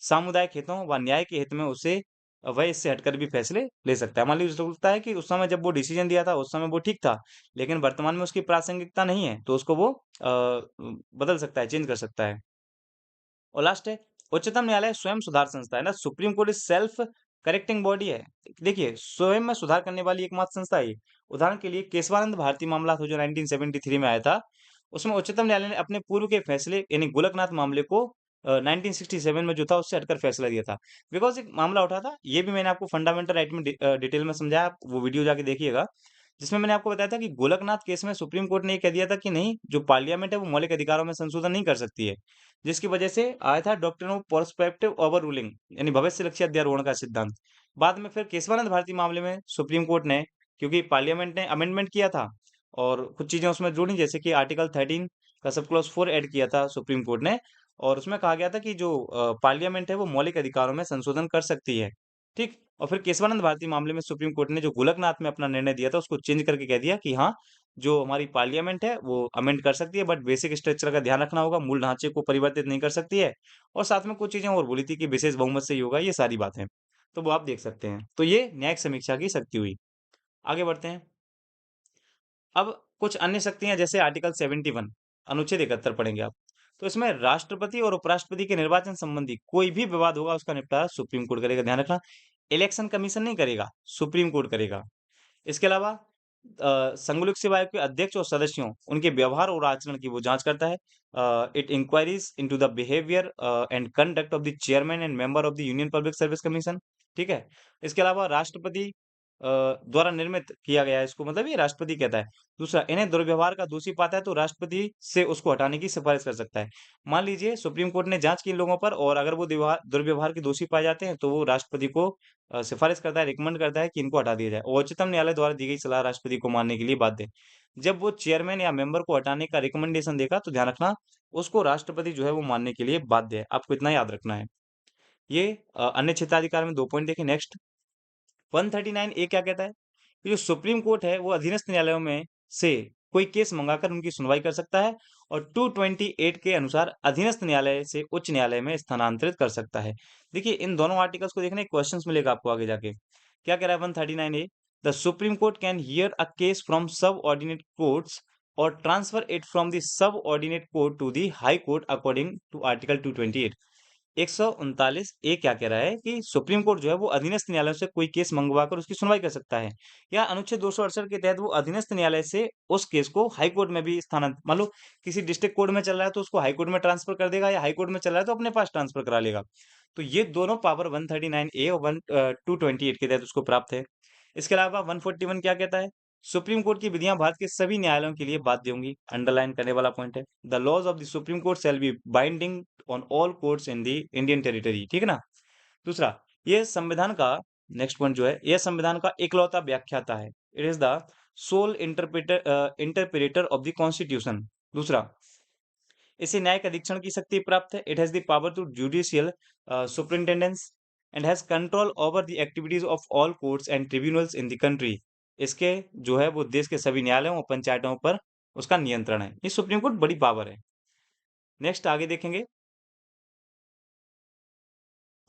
सामुदायिक हितों व न्याय के हित में उसे वह इससे हटकर भी फैसले ले सकता है। मान लीजिए उसको लगता है कि उस समय जब वो डिसीजन दिया था, उस समय वो ठीक था, लेकिन वर्तमान में उसकी प्रासंगिकता नहीं है, तो उसको वो बदल सकता है, चेंज कर सकता है। और लास्ट है, उच्चतम न्यायालय स्वयं सुधार संस्था है ना, supreme court is self correcting body है। देखिए, स्वयं में सुधार करने वाली एकमात्र संस्था है ये। उदाहरण के लिए केशवानंद भारती मामला था जो 1973 में आया था, उसमें उच्चतम न्यायालय ने अपने पूर्व के फैसले यानी गोलकनाथ मामले को 1967 में जो था उससे हटकर फैसला दिया था। बिकॉज़ एक मामला उठा था, ये भी मैंने आपको फंडामेंटल राइट में डिटेल में समझाया, आप वो वीडियो जाके देखिएगा। जिसमें मैंने आपको बताया था कि गोलकनाथ केस में सुप्रीम कोर्ट ने ये कह दिया था कि नहीं, जो पार्लियामेंट है वो मौलिक अधिकारों में संशोधन नहीं कर सकती है। जिसकी वजह से आया था doctrine of perspective over ruling, यानी भविष्य लक्ष्य अध्यारोहण का सिद्धांत। बाद में फिर केशवानंद भारती मामले में सुप्रीम कोर्ट ने, क्योंकि पार्लियामेंट ने अमेंडमेंट किया था और कुछ चीजें उसमें जोड़ी, जैसे कि आर्टिकल 13 का सब क्लॉज 4 ऐड किया था सुप्रीम कोर्ट ने, और उसमें कहा गया था कि जो पार्लियामेंट है वो मौलिक अधिकारों में संशोधन कर सकती है। ठीक। और फिर केशवानंद भारती मामले में सुप्रीम कोर्ट ने जो गोलकनाथ में अपना निर्णय दिया था उसको चेंज करके कह दिया कि हाँ, जो हमारी पार्लियामेंट है वो अमेंड कर सकती है, बट बेसिक स्ट्रक्चर का ध्यान रखना होगा, मूल ढांचे को परिवर्तित नहीं कर सकती है। और साथ में कुछ चीजें और बोली थी कि विशेष बहुमत से ही होगा, ये सारी बातें। तो वो आप देख सकते हैं। तो ये न्यायिक समीक्षा की शक्ति हुई। आगे बढ़ते हैं। अब कुछ अन्य शक्तियां जैसे आर्टिकल 71, अनुच्छेद 71 पढ़ेंगे आप। तो इसमें राष्ट्रपति और उपराष्ट्रपति के निर्वाचन संबंधी कोई भी विवाद होगा उसका निपटारा सुप्रीम कोर्ट करेगा, ध्यान रखना। इलेक्शन कमीशन नहीं करेगा, सुप्रीम कोर्ट करेगा। इसके अलावा संघ लोक सेवा आयोग के अध्यक्ष और सदस्यों, उनके व्यवहार और आचरण की वो जांच करता है। It inquiries into the behaviour and conduct of the chairman and member of the Union Public Service Commission. ठीक है। इसके अलावा राष्ट्रपति द्वारा निर्मित किया गया है इसको, मतलब ये राष्ट्रपति कहता है। दूसरा, इन्हें दुर्व्यवहार का दोषी पाता है तो राष्ट्रपति से उसको हटाने की सिफारिश कर सकता है। मान लीजिए सुप्रीम कोर्ट ने जांच की इन लोगों पर, और अगर वो दुर्व्यवहार के दोषी पाए जाते हैं तो वो राष्ट्रपति को सिफारिश करता है, रिकमेंड करता है कि इनको हटा दिया जाए, और उच्चतम न्यायालय द्वारा दी गई सलाह राष्ट्रपति को मानने के लिए बाध्य है। जब वो चेयरमैन या मेंबर को हटाने का रिकमेंडेशन देगा तो ध्यान रखना, उसको राष्ट्रपति जो है वो मानने के लिए बाध्य है। आपको इतना याद रखना है। ये अन्य क्षेत्राधिकार में 2 पॉइंट देखें। नेक्स्ट, 139 ए क्या कहता है? कि जो सुप्रीम कोर्ट है वो अधीनस्थ न्यायालयों में से कोई केस मंगाकर उनकी सुनवाई कर सकता है, और 228 के अनुसार अधीनस्थ न्यायालय से उच्च न्यायालय में स्थानांतरित कर सकता है। देखिए, इन दोनों आर्टिकल्स को देखने क्वेश्चंस मिलेगा आपको आगे जाके। क्या कह रहा है 139 A? The supreme court can hear a case from subordinate courts और transfer it from the subordinate court to the high court according to article 228। 139 A क्या कह रहा है कि सुप्रीम कोर्ट जो है वो अधीनस्थ न्यायालय से कोई केस मंगवाकर उसकी सुनवाई कर सकता है, या अनुच्छेद 268 के तहत वो अधीनस्थ न्यायालय से उस केस को हाई कोर्ट में भी स्थानांतरित, मान लो किसी डिस्ट्रिक्ट कोर्ट में चल रहा है तो उसको हाई कोर्ट में ट्रांसफर कर देगा, या हाई कोर्ट में चल रहा है तो अपने पास ट्रांसफर करा लेगा। तो ये दोनों पावर 139 ए और 228 के तहत उसको प्राप्त है। इसके अलावा 141 क्या कहता है? सुप्रीम कोर्ट की विधियां भारत के सभी न्यायालयों के लिए बाध्य होंगी, अंडरलाइन करने वाला पॉइंट है। The laws of the supreme Court shall be binding on all courts in the Indian territory, ठीक है ना। दूसरा, ये संविधान का नेक्स्ट पॉइंट जो है, यह संविधान का इकलौता व्याख्याता है। It is the sole interpreter of the constitution. दूसरा, इसे न्यायिक अधीक्षण की शक्ति प्राप्त है। It has the power to judicial superintendence and has control over the activities of all courts and tribunals in the country. इसके जो है वो देश के सभी न्यायालयों और पंचायतों पर उसका नियंत्रण है। ये सुप्रीम कोर्ट बड़ी पावर है। नेक्स्ट आगे देखेंगे।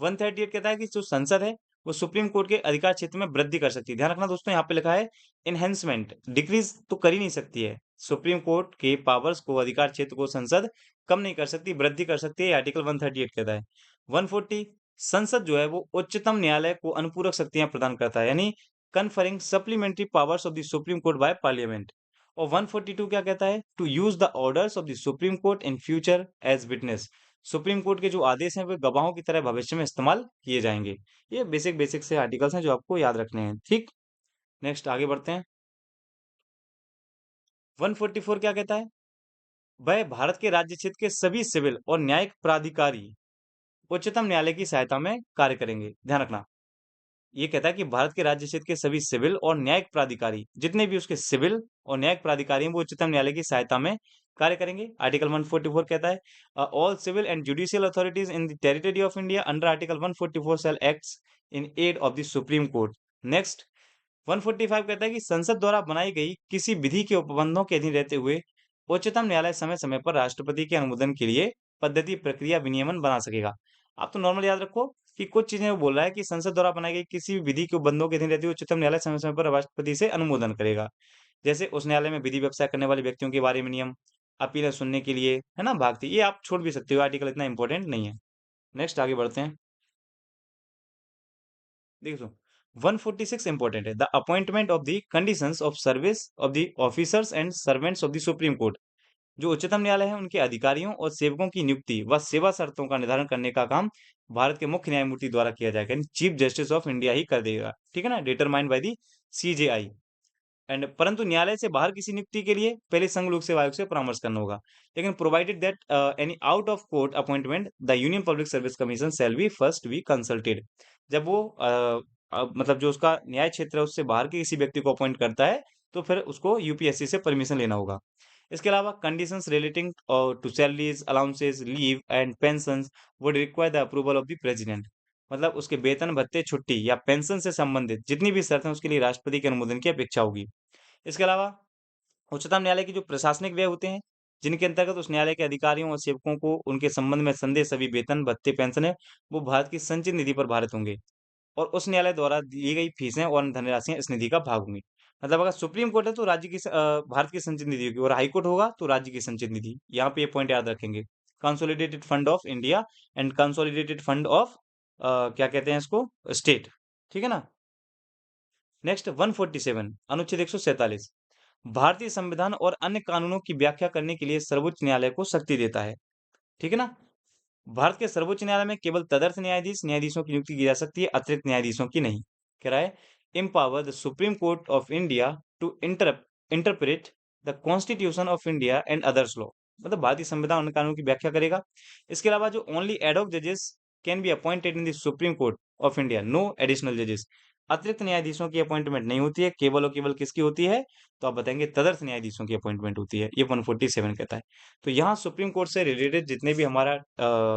138 कहता है कि जो संसद है वो सुप्रीम कोर्ट के अधिकार क्षेत्र में वृद्धि कर सकती है। ध्यान रखना दोस्तों, यहाँ पे लिखा है इनहेंसमेंट, डिक्रीज तो कर ही नहीं सकती है। सुप्रीम कोर्ट के पावर्स को, अधिकार क्षेत्र को संसद कम नहीं कर सकती, वृद्धि कर सकती है, आर्टिकल 138 कहता है। 140, संसद जो है वो उच्चतम न्यायालय को अनुपूरक शक्तियां प्रदान करता है, यानी conferring supplementary powers of the supreme Court by Parliament. और 142 क्या कहता है? To use the orders of the supreme Court in future as witness. Supreme Court के जो आदेश हैं वो गवाहों की तरह भविष्य में इस्तेमाल किए जाएंगे। ये बेसिक बेसिक से आर्टिकल्स हैं जो आपको याद रखने हैं, ठीक। नेक्स्ट आगे बढ़ते हैं। 144 क्या कहता है? वह भारत के राज्य क्षेत्र के सभी सिविल और न्यायिक प्राधिकारी उच्चतम न्यायालय की सहायता में कार्य करेंगे, ध्यान रखना। ये कहता है कि भारत के राज्य क्षेत्र के सभी सिविल और न्यायिक प्राधिकारी, जितने भी उसके सिविल और न्यायिक प्राधिकारी हैं, वो उच्चतम न्यायालय की सहायता में कार्य करेंगे। आर्टिकल 144 कहता है all civil and judicial authorities in the territory of India under article 144 shall acts in aid of the supreme Court. Next 145 कहता है कि संसद द्वारा बनाई गई किसी विधि के उपबंधों के अधीन रहते हुए उच्चतम न्यायालय समय समय पर राष्ट्रपति के अनुमोदन के लिए पद्धति प्रक्रिया विनियमन बना सकेगा। आप तो नॉर्मल याद रखो कि कुछ चीजें वो बोल रहा है कि संसद द्वारा बनाई गई किसी भी विधि के उपबंधों के अधीन रहते हुए उच्चतम न्यायालय समय समय पर राष्ट्रपति से अनुमोदन करेगा। जैसे उस न्यायालय में विधि व्यवसाय करने वाले व्यक्तियों के बारे में नियम, अपीलें सुनने के लिए, है ना, भागती, ये आप छोड़ भी सकते हो, आर्टिकल इतना इंपॉर्टेंट नहीं है। नेक्स्ट आगे बढ़ते हैं। देखो 146 इंपॉर्टेंट है, the appointment of the conditions of service of the officers and servants of the supreme court. जो उच्चतम न्यायालय है उनके अधिकारियों और सेवकों की नियुक्ति व सेवा शर्तों का निर्धारण करने का काम भारत के मुख्य न्यायमूर्ति द्वारा किया जाएगा, यानी चीफ जस्टिस ऑफ इंडिया ही कर देगा, ठीक है ना, determined by the CJI. And परंतु न्यायालय से बाहर किसी नियुक्ति के लिए पहले संघ लोक सेवा आयोग से परामर्श करना होगा। लेकिन provided that any out of court appointment the Union Public Service commission shall be first B consulted. जब वो मतलब जो उसका न्याय क्षेत्र है उससे बाहर के किसी व्यक्ति को अपॉइंट करता है तो फिर उसको यूपीएससी से परमिशन लेना होगा। इसके अलावा conditions relating to salaries, allowances, leave and pensions would require the approval of the President. मतलब उसके वेतन भत्ते, छुट्टी या पेंशन से संबंधित जितनी भी शर्तें उसके लिए राष्ट्रपति के अनुमोदन की अपेक्षा होगी। इसके अलावा उच्चतम न्यायालय के जो प्रशासनिक व्यय होते हैं, जिनके अंतर्गत उस न्यायालय के अधिकारियों और सेवकों को उनके संबंध में संदेह सभी वेतन, भत्ते, पेंशन है, वो भारत की संचित निधि पर भारित होंगे और उस न्यायालय द्वारा दी गई फीसें और धनराशियाँ इस निधि का भाग होंगी। मतलब अगर सुप्रीम कोर्ट है तो राज्य की भारत की संचित निधि होगी और हाई कोर्ट होगा तो राज्य की संचित निधि। यहाँ पे ये पॉइंट याद रखेंगे। Consolidated Fund of India and consolidated Fund of क्या कहते हैं इसको, स्टेट, ठीक है ना। नेक्स्ट 147 अनुच्छेद 147 भारतीय संविधान और अन्य कानूनों की व्याख्या करने के लिए सर्वोच्च न्यायालय को शक्ति देता है, ठीक है ना। भारत के सर्वोच्च न्यायालय में केवल तदर्थ न्यायाधीशों की नियुक्ति की जा सकती है, अतिरिक्त न्यायाधीशों की नहीं। कह रहा है empower the supreme court of India to interpret the constitution of India and others law. मतलब भारतीय संविधान और कानून की व्याख्या करेगा। इसके अलावा जो ओनली एडॉक जजेस can be appointed in the supreme court of India, no additional जजेस। अतिरिक्त न्यायाधीशों की अपॉइंटमेंट नहीं होती है, केवल और केवल किसकी होती है, तो आप बताएंगे तदर्थ न्यायाधीशों की अपॉइंटमेंट होती है। ये 147 कहता है। तो यहाँ सुप्रीम कोर्ट से रिलेटेड जितने भी हमारा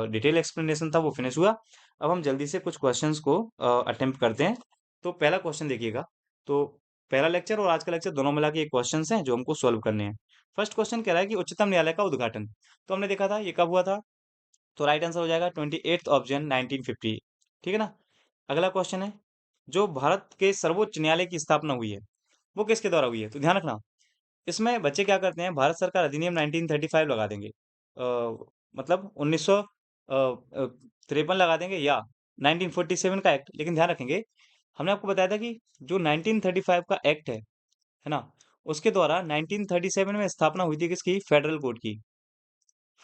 डिटेल एक्सप्लेनेशन था वो फिनिश हुआ। अब हम जल्दी से कुछ क्वेश्चंस को अटेम्प्ट करते हैं। तो पहला क्वेश्चन देखिएगा। तो पहला लेक्चर और आज का लेक्चर दोनों मिला के एक क्वेश्चंस हैं जो हमको सॉल्व करने हैं। फर्स्ट क्वेश्चन कह रहा है कि उच्चतम न्यायालय का उद्घाटन, तो हमने देखा था ये कब हुआ था, तो राइट आंसर हो जाएगा 28 जन 1950, ठीक है ना। अगला क्वेश्चन है जो भारत के सर्वोच्च न्यायालय की स्थापना हुई है वो किसके द्वारा हुई है, तो ध्यान रखना इसमें बच्चे क्या करते हैं, भारत सरकार अधिनियम 1935 लगा देंगे, मतलब 1953 लगा देंगे या 1947 का एक्ट। लेकिन ध्यान रखेंगे हमने आपको बताया था कि जो 1935 का एक्ट है ना, उसके द्वारा 1937 में स्थापना हुई थी किसकी, फेडरल कोर्ट की,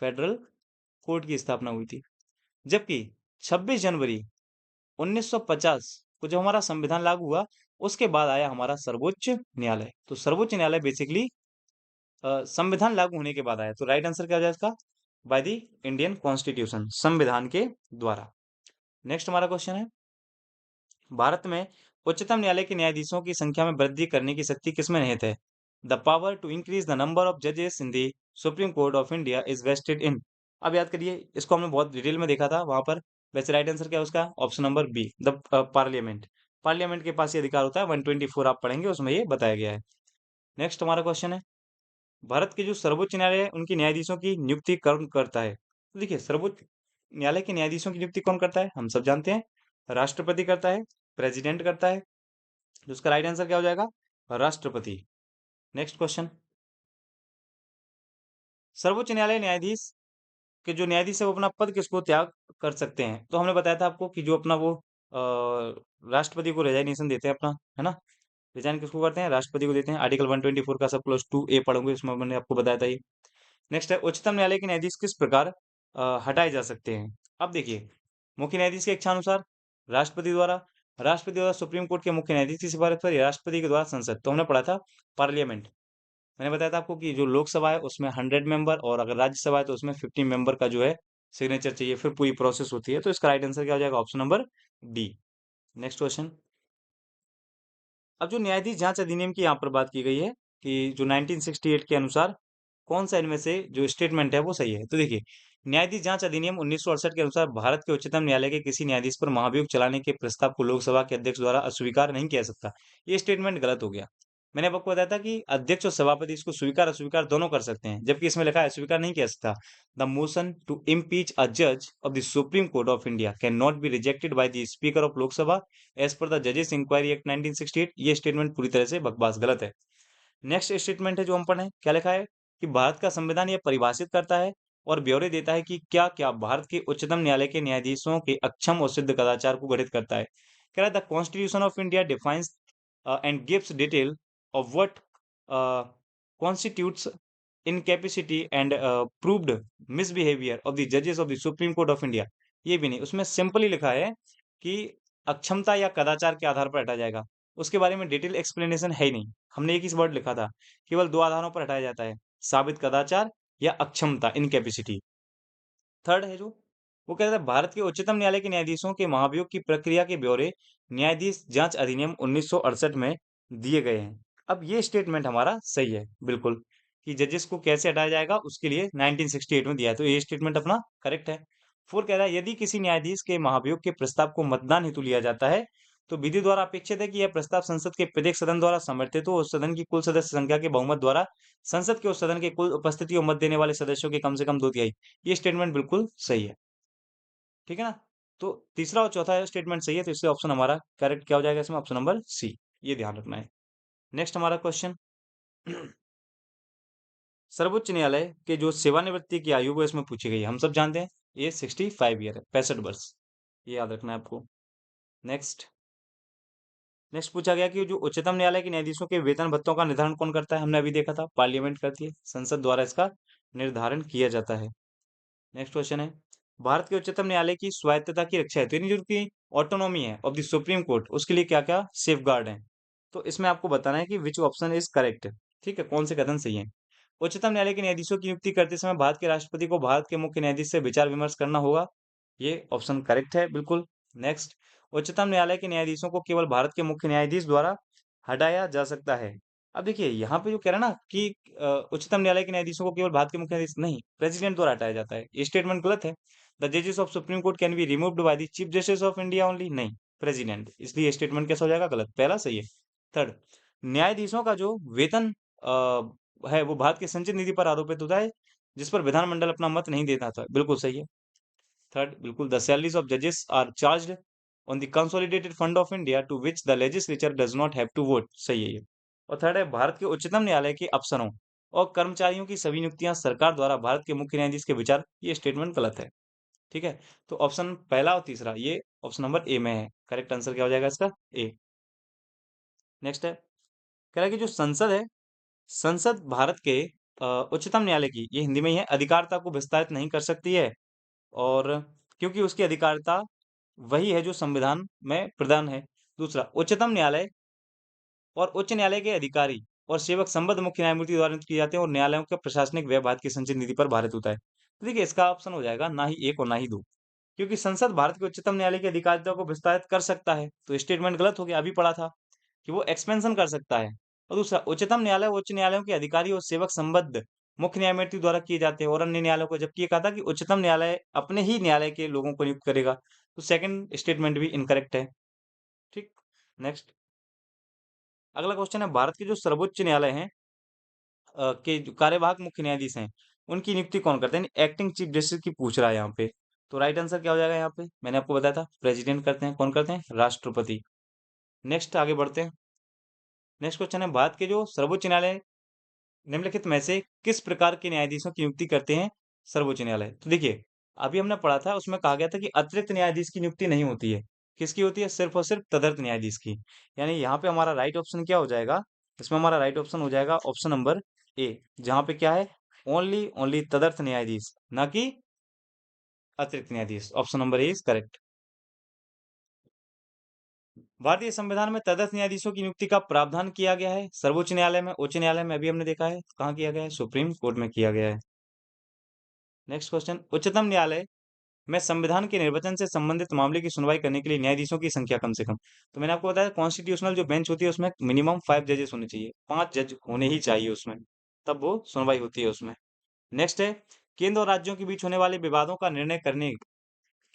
फेडरल कोर्ट की स्थापना हुई थी। जबकि 26 जनवरी 1950 को जब हमारा संविधान लागू हुआ उसके बाद आया हमारा सर्वोच्च न्यायालय। तो सर्वोच्च न्यायालय बेसिकली संविधान लागू होने के बाद आया। तो राइट आंसर क्या हो जाए इसका, बाय द इंडियन कॉन्स्टिट्यूशन, संविधान के द्वारा। नेक्स्ट हमारा क्वेश्चन है भारत में उच्चतम न्यायालय के न्यायाधीशों की संख्या में वृद्धि करने की शक्ति किसमें निहित है, the power to increase the number of जजेस in the supreme court of India is vested in. अब याद करिए इसको हमने बहुत डिटेल में देखा था वहां पर। वैसे राइट आंसर क्या है उसका, option number B, the Parliament. Parliament के पास ये अधिकार होता है, 124 आप पढ़ेंगे उसमें ये बताया गया है। नेक्स्ट हमारा क्वेश्चन है भारत के जो सर्वोच्च न्यायालय है उनके न्यायाधीशों की नियुक्ति कौन करता है, तो देखिए सर्वोच्च न्यायालय के न्यायाधीशों की नियुक्ति कौन करता है, हम सब जानते हैं राष्ट्रपति करता है, प्रेसिडेंट करता है। तो उसका राइट आंसर क्या हो जाएगा, राष्ट्रपति। नेक्स्ट क्वेश्चन, सर्वोच्च न्यायालय न्यायाधीश के जो न्यायाधीश है वो अपना पद किसको त्याग कर सकते हैं, तो हमने बताया था आपको कि जो अपना वो राष्ट्रपति को रेजाइनेशन देते हैं अपना, है ना, रिजाइन किसको करते हैं, राष्ट्रपति को देते हैं। आर्टिकल 124 का सब क्लोज 2A पढ़ोगे उसमें मैंने आपको बताया था ये। नेक्स्ट है उच्चतम न्यायालय के न्यायाधीश किस प्रकार हटाए जा सकते हैं। अब देखिए मुख्य न्यायाधीश के इच्छा अनुसार, राष्ट्रपति द्वारा, राष्ट्रपति द्वारा सुप्रीम कोर्ट के मुख्य न्यायाधीश की सिफारिश पर, या राष्ट्रपति के द्वारा संसद। तो हमने पढ़ा था पार्लियामेंट। मैंने बताया था आपको कि जो लोकसभा है उसमें 100 मेंबर और अगर राज्यसभा है तो उसमें 50 मेंबर का जो है सिग्नेचर चाहिए, फिर पूरी प्रोसेस होती है। तो इसका राइट आंसर क्या हो जाएगा, option number D. Next question, अब जो न्यायाधीश जांच अधिनियम की यहाँ पर बात की गई है कि जो 1968 के अनुसार कौन सा इनमें से जो स्टेटमेंट है वो सही है। तो देखिए, न्यायाधीश जांच अधिनियम 1968 के अनुसार भारत के उच्चतम न्यायालय के किसी न्यायाधीश पर महाभियोग चलाने के प्रस्ताव को लोकसभा के अध्यक्ष द्वारा अस्वीकार नहीं किया जा सकता। ये स्टेटमेंट गलत हो गया। मैंने आपको बताया था कि अध्यक्ष और सभापति इसको स्वीकार अस्वीकार दोनों कर सकते हैं, जबकि इसमें लिखा है स्वीकार नहीं किया जा सकता। द मोशन टू इम्पीच अ जज of the supreme court of India can not be rejected by the speaker of Lok Sabha as per the जजेस इंक्वायरी एक्ट 1968। ये स्टेटमेंट पूरी तरह से बकवास गलत है। नेक्स्ट स्टेटमेंट है जो हम पढ़े, क्या लिखा है कि भारत का संविधान यह परिभाषित करता है और ब्यौरे देता है कि क्या क्या भारत के उच्चतम न्यायालय के न्यायाधीशों के अक्षम और सिद्ध कदाचार को गठित करता है। कह रहा है the constitution of India defines and gives detail of what constitutes incapacity and proved misbehaviour of the जजेस of the supreme court of India. ये भी नहीं, उसमें सिंपली लिखा है कि अक्षमता या कदाचार के आधार पर हटाया जाएगा। उसके बारे में डिटेल एक्सप्लेनेशन है ही नहीं। हमने एक ही वर्ड लिखा था, केवल दो आधारों पर हटाया जाता है, साबित कदाचार या अक्षमता इनकैपेसिटी। थर्ड है जो, वो कहता है भारत के उच्चतम न्यायालय के न्यायाधीशों के महाभियोग की प्रक्रिया के ब्यौरे न्यायाधीश जांच अधिनियम 1968 में दिए गए हैं। अब ये स्टेटमेंट हमारा सही है बिल्कुल, कि जजेस को कैसे हटाया जाएगा उसके लिए 1968 में दिया है, तो ये स्टेटमेंट अपना करेक्ट है। फोर कह रहा है यदि किसी न्यायाधीश के महाभियोग के प्रस्ताव को मतदान हेतु लिया जाता है तो विधि द्वारा अपेक्षित है कि यह प्रस्ताव संसद के प्रत्येक सदन द्वारा समर्थित हो और सदन की कुल सदस्य संख्या के बहुमत द्वारा संसद के उस सदन के कुल उपस्थिति और मत देने वाले सदस्यों के कम से कम दो तिहाई। ये स्टेटमेंट बिल्कुल सही है। ठीक है ना? तो तीसरा और चौथा स्टेटमेंट सही है, तो इसलिए ऑप्शन हमारा करेक्ट क्या हो जाएगा इसमें, ऑप्शन नंबर सी। ये ध्यान रखना है। नेक्स्ट हमारा क्वेश्चन, सर्वोच्च न्यायालय के जो सेवानिवृत्ति की आयु वो इसमें पूछी गई है। हम सब जानते हैं ये 65 ईयर है, 65 वर्ष। ये याद रखना है आपको। नेक्स्ट नेक्स्ट पूछा गया कि जो उच्चतम न्यायालय के न्यायाधीशों के वेतन भत्तों का निर्धारण कौन करता है। हमने अभी देखा था, पार्लियामेंट करती है, संसद द्वारा इसका निर्धारण किया जाता है। नेक्स्ट क्वेश्चन है, भारत के उच्चतम न्यायालय की स्वायत्तता की रक्षा है, तो यानी जो की ऑटोनॉमी है ऑफ द सुप्रीम कोर्ट, उसके लिए क्या क्या सेफ गार्ड है। तो इसमें आपको बताना है कि विच ऑप्शन इज करेक्ट। ठीक है, कौन से कथन सही है। उच्चतम न्यायालय के न्यायाधीशों की नियुक्ति करते समय भारत के राष्ट्रपति को भारत के मुख्य न्यायाधीश से विचार विमर्श करना होगा। ये ऑप्शन करेक्ट है बिल्कुल। नेक्स्ट, उच्चतम न्यायालय के न्यायाधीशों को केवल भारत के मुख्य न्यायाधीश द्वारा हटाया जा सकता है। अब देखिए यहाँ पे जो कह रहा है ना कि उच्चतम न्यायालय के न्यायाधीशों को केवल भारत के मुख्य न्यायाधीश नहीं, प्रेसिडेंट द्वारा हटाया जाता है, ये स्टेटमेंट गलत है। द जजेस of supreme court can be removed by the chief justice of India only, नहीं, प्रेसिडेंट, इसलिए स्टेटमेंट कैसा हो जाएगा, गलत, पहला सही है। थर्ड, न्यायाधीशों का जो वेतन है वो भारत की संचित निधि पर आरोपित होता है, जिस पर विधानमंडल अपना मत नहीं देता था, बिल्कुल सही है। थर्ड, बिल्कुल, द सैलरीज ऑफ जजेस are charged on the Consolidated Fund of India to which the legislature does not have to vote, सही है ये। और थर्ड है, भारत के उच्चतम न्यायालय के अफसरों और कर्मचारियों की सभी नियुक्तियां सरकार द्वारा भारत के मुख्य न्यायाधीश के विचार, ये स्टेटमेंट गलत है। ठीक है, तो ऑप्शन पहला और तीसरा ये ऑप्शन नंबर ए में है, करेक्ट आंसर क्या हो जाएगा इसका, ए। नेक्स्ट है, कह रहा है कि जो संसद है, संसद भारत के उच्चतम न्यायालय की, ये हिंदी में ही है, अधिकारिता को विस्तारित नहीं कर सकती है, और क्योंकि उसकी अधिकारिता वही है जो संविधान में प्रदान है। दूसरा, उच्चतम न्यायालय और उच्च न्यायालय के अधिकारी और सेवक संबद्ध मुख्य न्यायमूर्ति द्वारा नियुक्त किए जाते हैं और न्यायालयों का प्रशासनिक व्यय भारत की संचित निधि पर भारित होता है। तो देखिए इसका ऑप्शन हो जाएगा ना ही एक और ना ही दो, क्योंकि संसद भारत के उच्चतम न्यायालय की अधिकारिता को विस्तारित कर सकता है, तो स्टेटमेंट गलत हो गया, अभी पढ़ा था कि वो एक्सपेंशन कर सकता है। और दूसरा, उच्चतम न्यायालय उच्च न्यायालयों के अधिकारी और सेवक संबद्ध मुख्य न्यायमूर्ति द्वारा किए जाते हैं और अन्य न्यायालयों को, जबकि ये कहा था कि उच्चतम न्यायालय अपने ही न्यायालय के लोगों को नियुक्त करेगा, तो सेकंड स्टेटमेंट भी इनकरेक्ट है। ठीक, नेक्स्ट अगला क्वेश्चन है, भारत के जो सर्वोच्च न्यायालय हैं के जो कार्यवाहक मुख्य न्यायाधीश हैं, उनकी नियुक्ति कौन करते हैं, एक्टिंग चीफ जस्टिस की पूछ रहा है यहाँ पे। तो राइट आंसर क्या हो जाएगा यहाँ पे, मैंने आपको बताया था प्रेसिडेंट करते हैं, कौन करते हैं, राष्ट्रपति। नेक्स्ट आगे बढ़ते हैं। नेक्स्ट क्वेश्चन है, भारत के जो सर्वोच्च न्यायालय निम्नलिखित में से किस प्रकार के न्यायाधीशों की नियुक्ति करते हैं सर्वोच्च न्यायालय। तो देखिए अभी हमने पढ़ा था, उसमें कहा गया था कि अतिरिक्त न्यायाधीश की नियुक्ति नहीं होती है, किसकी होती है, सिर्फ और सिर्फ तदर्थ न्यायाधीश की। यानी यहाँ पे हमारा राइट ऑप्शन क्या हो जाएगा, इसमें हमारा राइट ऑप्शन हो जाएगा ऑप्शन नंबर ए, जहाँ पे क्या है, ओनली ओनली तदर्थ न्यायाधीश, ना कि अतिरिक्त न्यायाधीश। Option number A is correct. भारतीय संविधान में तदर्थ न्यायाधीशों की नियुक्ति का प्रावधान किया गया है, सर्वोच्च न्यायालय में, उच्च न्यायालय में अभी हमने देखा है कहाँ किया गया है, सुप्रीम कोर्ट में किया गया है। नेक्स्ट क्वेश्चन, उच्चतम न्यायालय में संविधान के निर्वचन से संबंधित मामले की सुनवाई करने के लिए न्यायाधीशों की संख्या कम से कम। तो मैंने आपको बताया कॉन्स्टिट्यूशनल जो बेंच होती है उसमें मिनिमम 5 जजेस होने चाहिए, 5 जज होने ही चाहिए उसमें, तब वो सुनवाई होती है उसमें। नेक्स्ट है, केंद्र और राज्यों के बीच होने वाले विवादों का निर्णय करने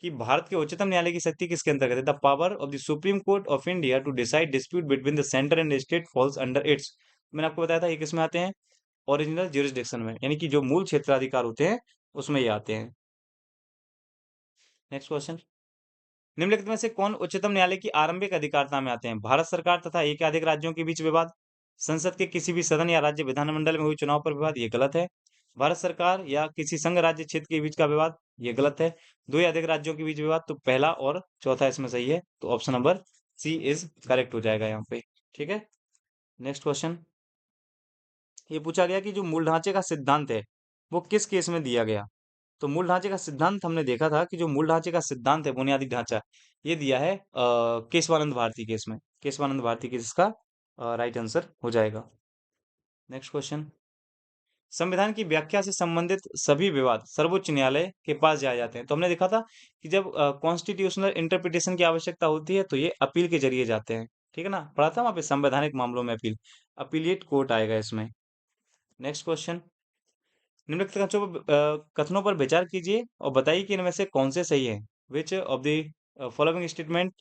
की भारत के उच्चतम न्यायालय की शक्ति किसके अंतर्गत है? The power of the supreme court of India to decide dispute between the centre and state falls under its. मैंने आपको बताया था ये किसमें आते हैं? ओरिजिनल ज्यूरिसडिक्शन में, यानी कि जो मूल क्षेत्राधिकार होते हैं उसमें ये आते हैं। नेक्स्ट क्वेश्चन, निम्नलिखित में से कौन उच्चतम न्यायालय की आरंभिक अधिकारता में आते हैं? भारत सरकार तथा एक या अधिक राज्यों के बीच विवाद, संसद के किसी भी सदन या राज्य विधानमंडल में हुए चुनाव पर विवाद, ये गलत है। भारत सरकार या किसी संघ राज्य क्षेत्र के बीच का विवाद, ये गलत है। दो या अधिक राज्यों के बीच विवाद, तो पहला और चौथा इसमें सही है, तो option number C is correct हो जाएगा यहाँ पे। ठीक है, नेक्स्ट क्वेश्चन, ये पूछा गया कि जो मूल ढांचे का सिद्धांत है वो किस केस में दिया गया? तो मूल ढांचे का सिद्धांत हमने देखा था कि जो मूल ढांचे का सिद्धांत है, बुनियादी ढांचा, ये दिया है केशवानंद भारती केस में। केशवानंद भारती केस इसका राइट आंसर हो जाएगा। नेक्स्ट क्वेश्चन, संविधान की व्याख्या से संबंधित सभी विवाद सर्वोच्च न्यायालय के पास जाए जाते हैं। तो हमने देखा था कि जब कॉन्स्टिट्यूशनल इंटरप्रिटेशन की आवश्यकता होती है तो ये अपील के जरिए जाते हैं। ठीक है ना, पढ़ा था वहां पे संवैधानिक मामलों में अपील, अपीलिएट कोर्ट आएगा इसमें। नेक्स्ट क्वेश्चन, निम्नलिखित कथनों पर विचार कीजिए और बताइए कि इनमें से कौन से सही है। Which of the following statement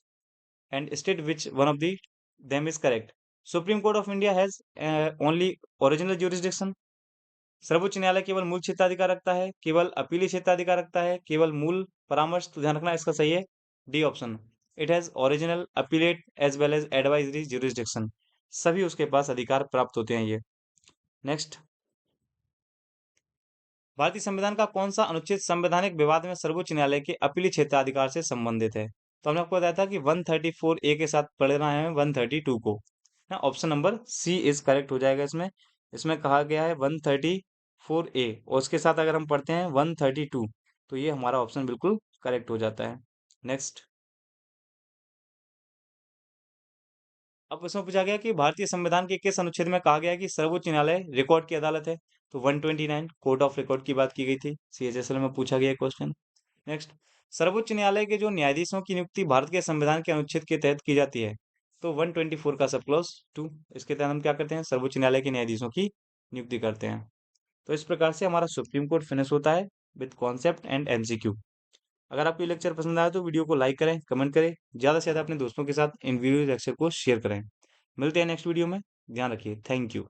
and state which one of the them is correct? Supreme court of India has only original jurisdiction. सर्वोच्च न्यायालय केवल मूल क्षेत्राधिकार रखता है, केवल अपीली क्षेत्राधिकार रखता है, केवल मूल परामर्श। तो ध्यान रखना इसका सही है D option, it has original appellate as well as advisory jurisdiction. सभी उसके पास अधिकार प्राप्त होते हैं ये। नेक्स्ट, भारतीय संविधान का कौन सा अनुच्छेद संवैधानिक विवाद में सर्वोच्च न्यायालय के अपीली क्षेत्राधिकार से संबंधित है? तो हमने आपको बताया था कि 134 ए के साथ पढ़ना है 132 को ना, option number C is correct हो जाएगा इसमें। इसमें कहा गया है 134 ए और उसके साथ अगर हम पढ़ते हैं 132, तो ये हमारा ऑप्शन बिल्कुल करेक्ट हो जाता है। नेक्स्ट, अब इसमें पूछा गया कि भारतीय संविधान के किस अनुच्छेद में कहा गया है कि सर्वोच्च न्यायालय रिकॉर्ड की अदालत है? तो 129 कोर्ट ऑफ रिकॉर्ड की बात की गई थी, सीएचएसएल में पूछा गया क्वेश्चन। नेक्स्ट, सर्वोच्च न्यायालय के जो न्यायाधीशों की नियुक्ति भारत के संविधान के अनुच्छेद के तहत की जाती है? तो 124 का सब क्लॉज 2, इसके तहत हम क्या करते हैं? सर्वोच्च न्यायालय के न्यायाधीशों की नियुक्ति करते हैं। तो इस प्रकार से हमारा सुप्रीम कोर्ट फिनिश होता है विद कॉन्सेप्ट एंड एमसीक्यू। अगर आपको ये लेक्चर पसंद आया तो वीडियो को लाइक करें, कमेंट करें, ज़्यादा से ज़्यादा अपने दोस्तों के साथ इन वीडियो लेक्चर को शेयर करें। मिलते हैं नेक्स्ट वीडियो में, ध्यान रखिए, थैंक यू।